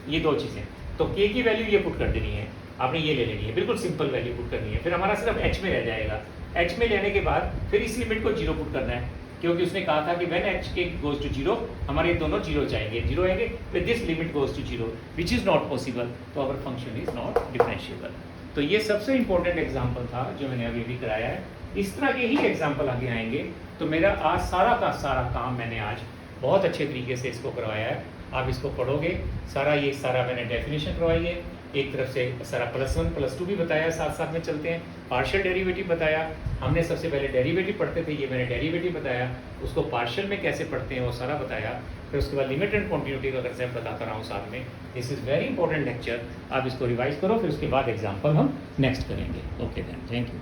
ये दो चीज़ें, तो k की वैल्यू ये पुट कर देनी है, आपने ये ले लेनी है, बिल्कुल सिंपल वैल्यू पुट करनी है। फिर हमारा सिर्फ h में रह जाएगा, h में लेने के बाद फिर इस लिमिट को जीरो पुट करना है, क्योंकि उसने कहा था कि when h K goes to zero, हमारे दोनों जीरो जाएंगे, जीरो आएंगे, फिर this limit goes to zero which is not possible, तो our function is not differentiable. तो ये सबसे इंपॉर्टेंट एग्जाम्पल था जो मैंने अभी भी कराया है। इस तरह के ही एग्जाम्पल आगे आएंगे। तो मेरा आज सारा का सारा काम मैंने आज बहुत अच्छे तरीके से इसको करवाया है। आप इसको पढ़ोगे, ये सारा मैंने डेफिनेशन करवाई है, एक तरफ से सारा +1 +2 भी बताया, साथ साथ में चलते हैं। पार्शियल डेरिवेटिव बताया, हमने सबसे पहले डेरिवेटिव पढ़ते थे, ये मैंने डेरिवेटिव बताया, उसको पार्शियल में कैसे पढ़ते हैं वो सारा बताया। फिर उसके बाद लिमिट एंड क्वांटिटी का कंसेप्ट बताता रहा हूँ साथ में। This is very important lecture, आप इसको रिवाइज करो, फिर उसके बाद एग्जाम्पल हम नेक्स्ट करेंगे। Okay then, thank you.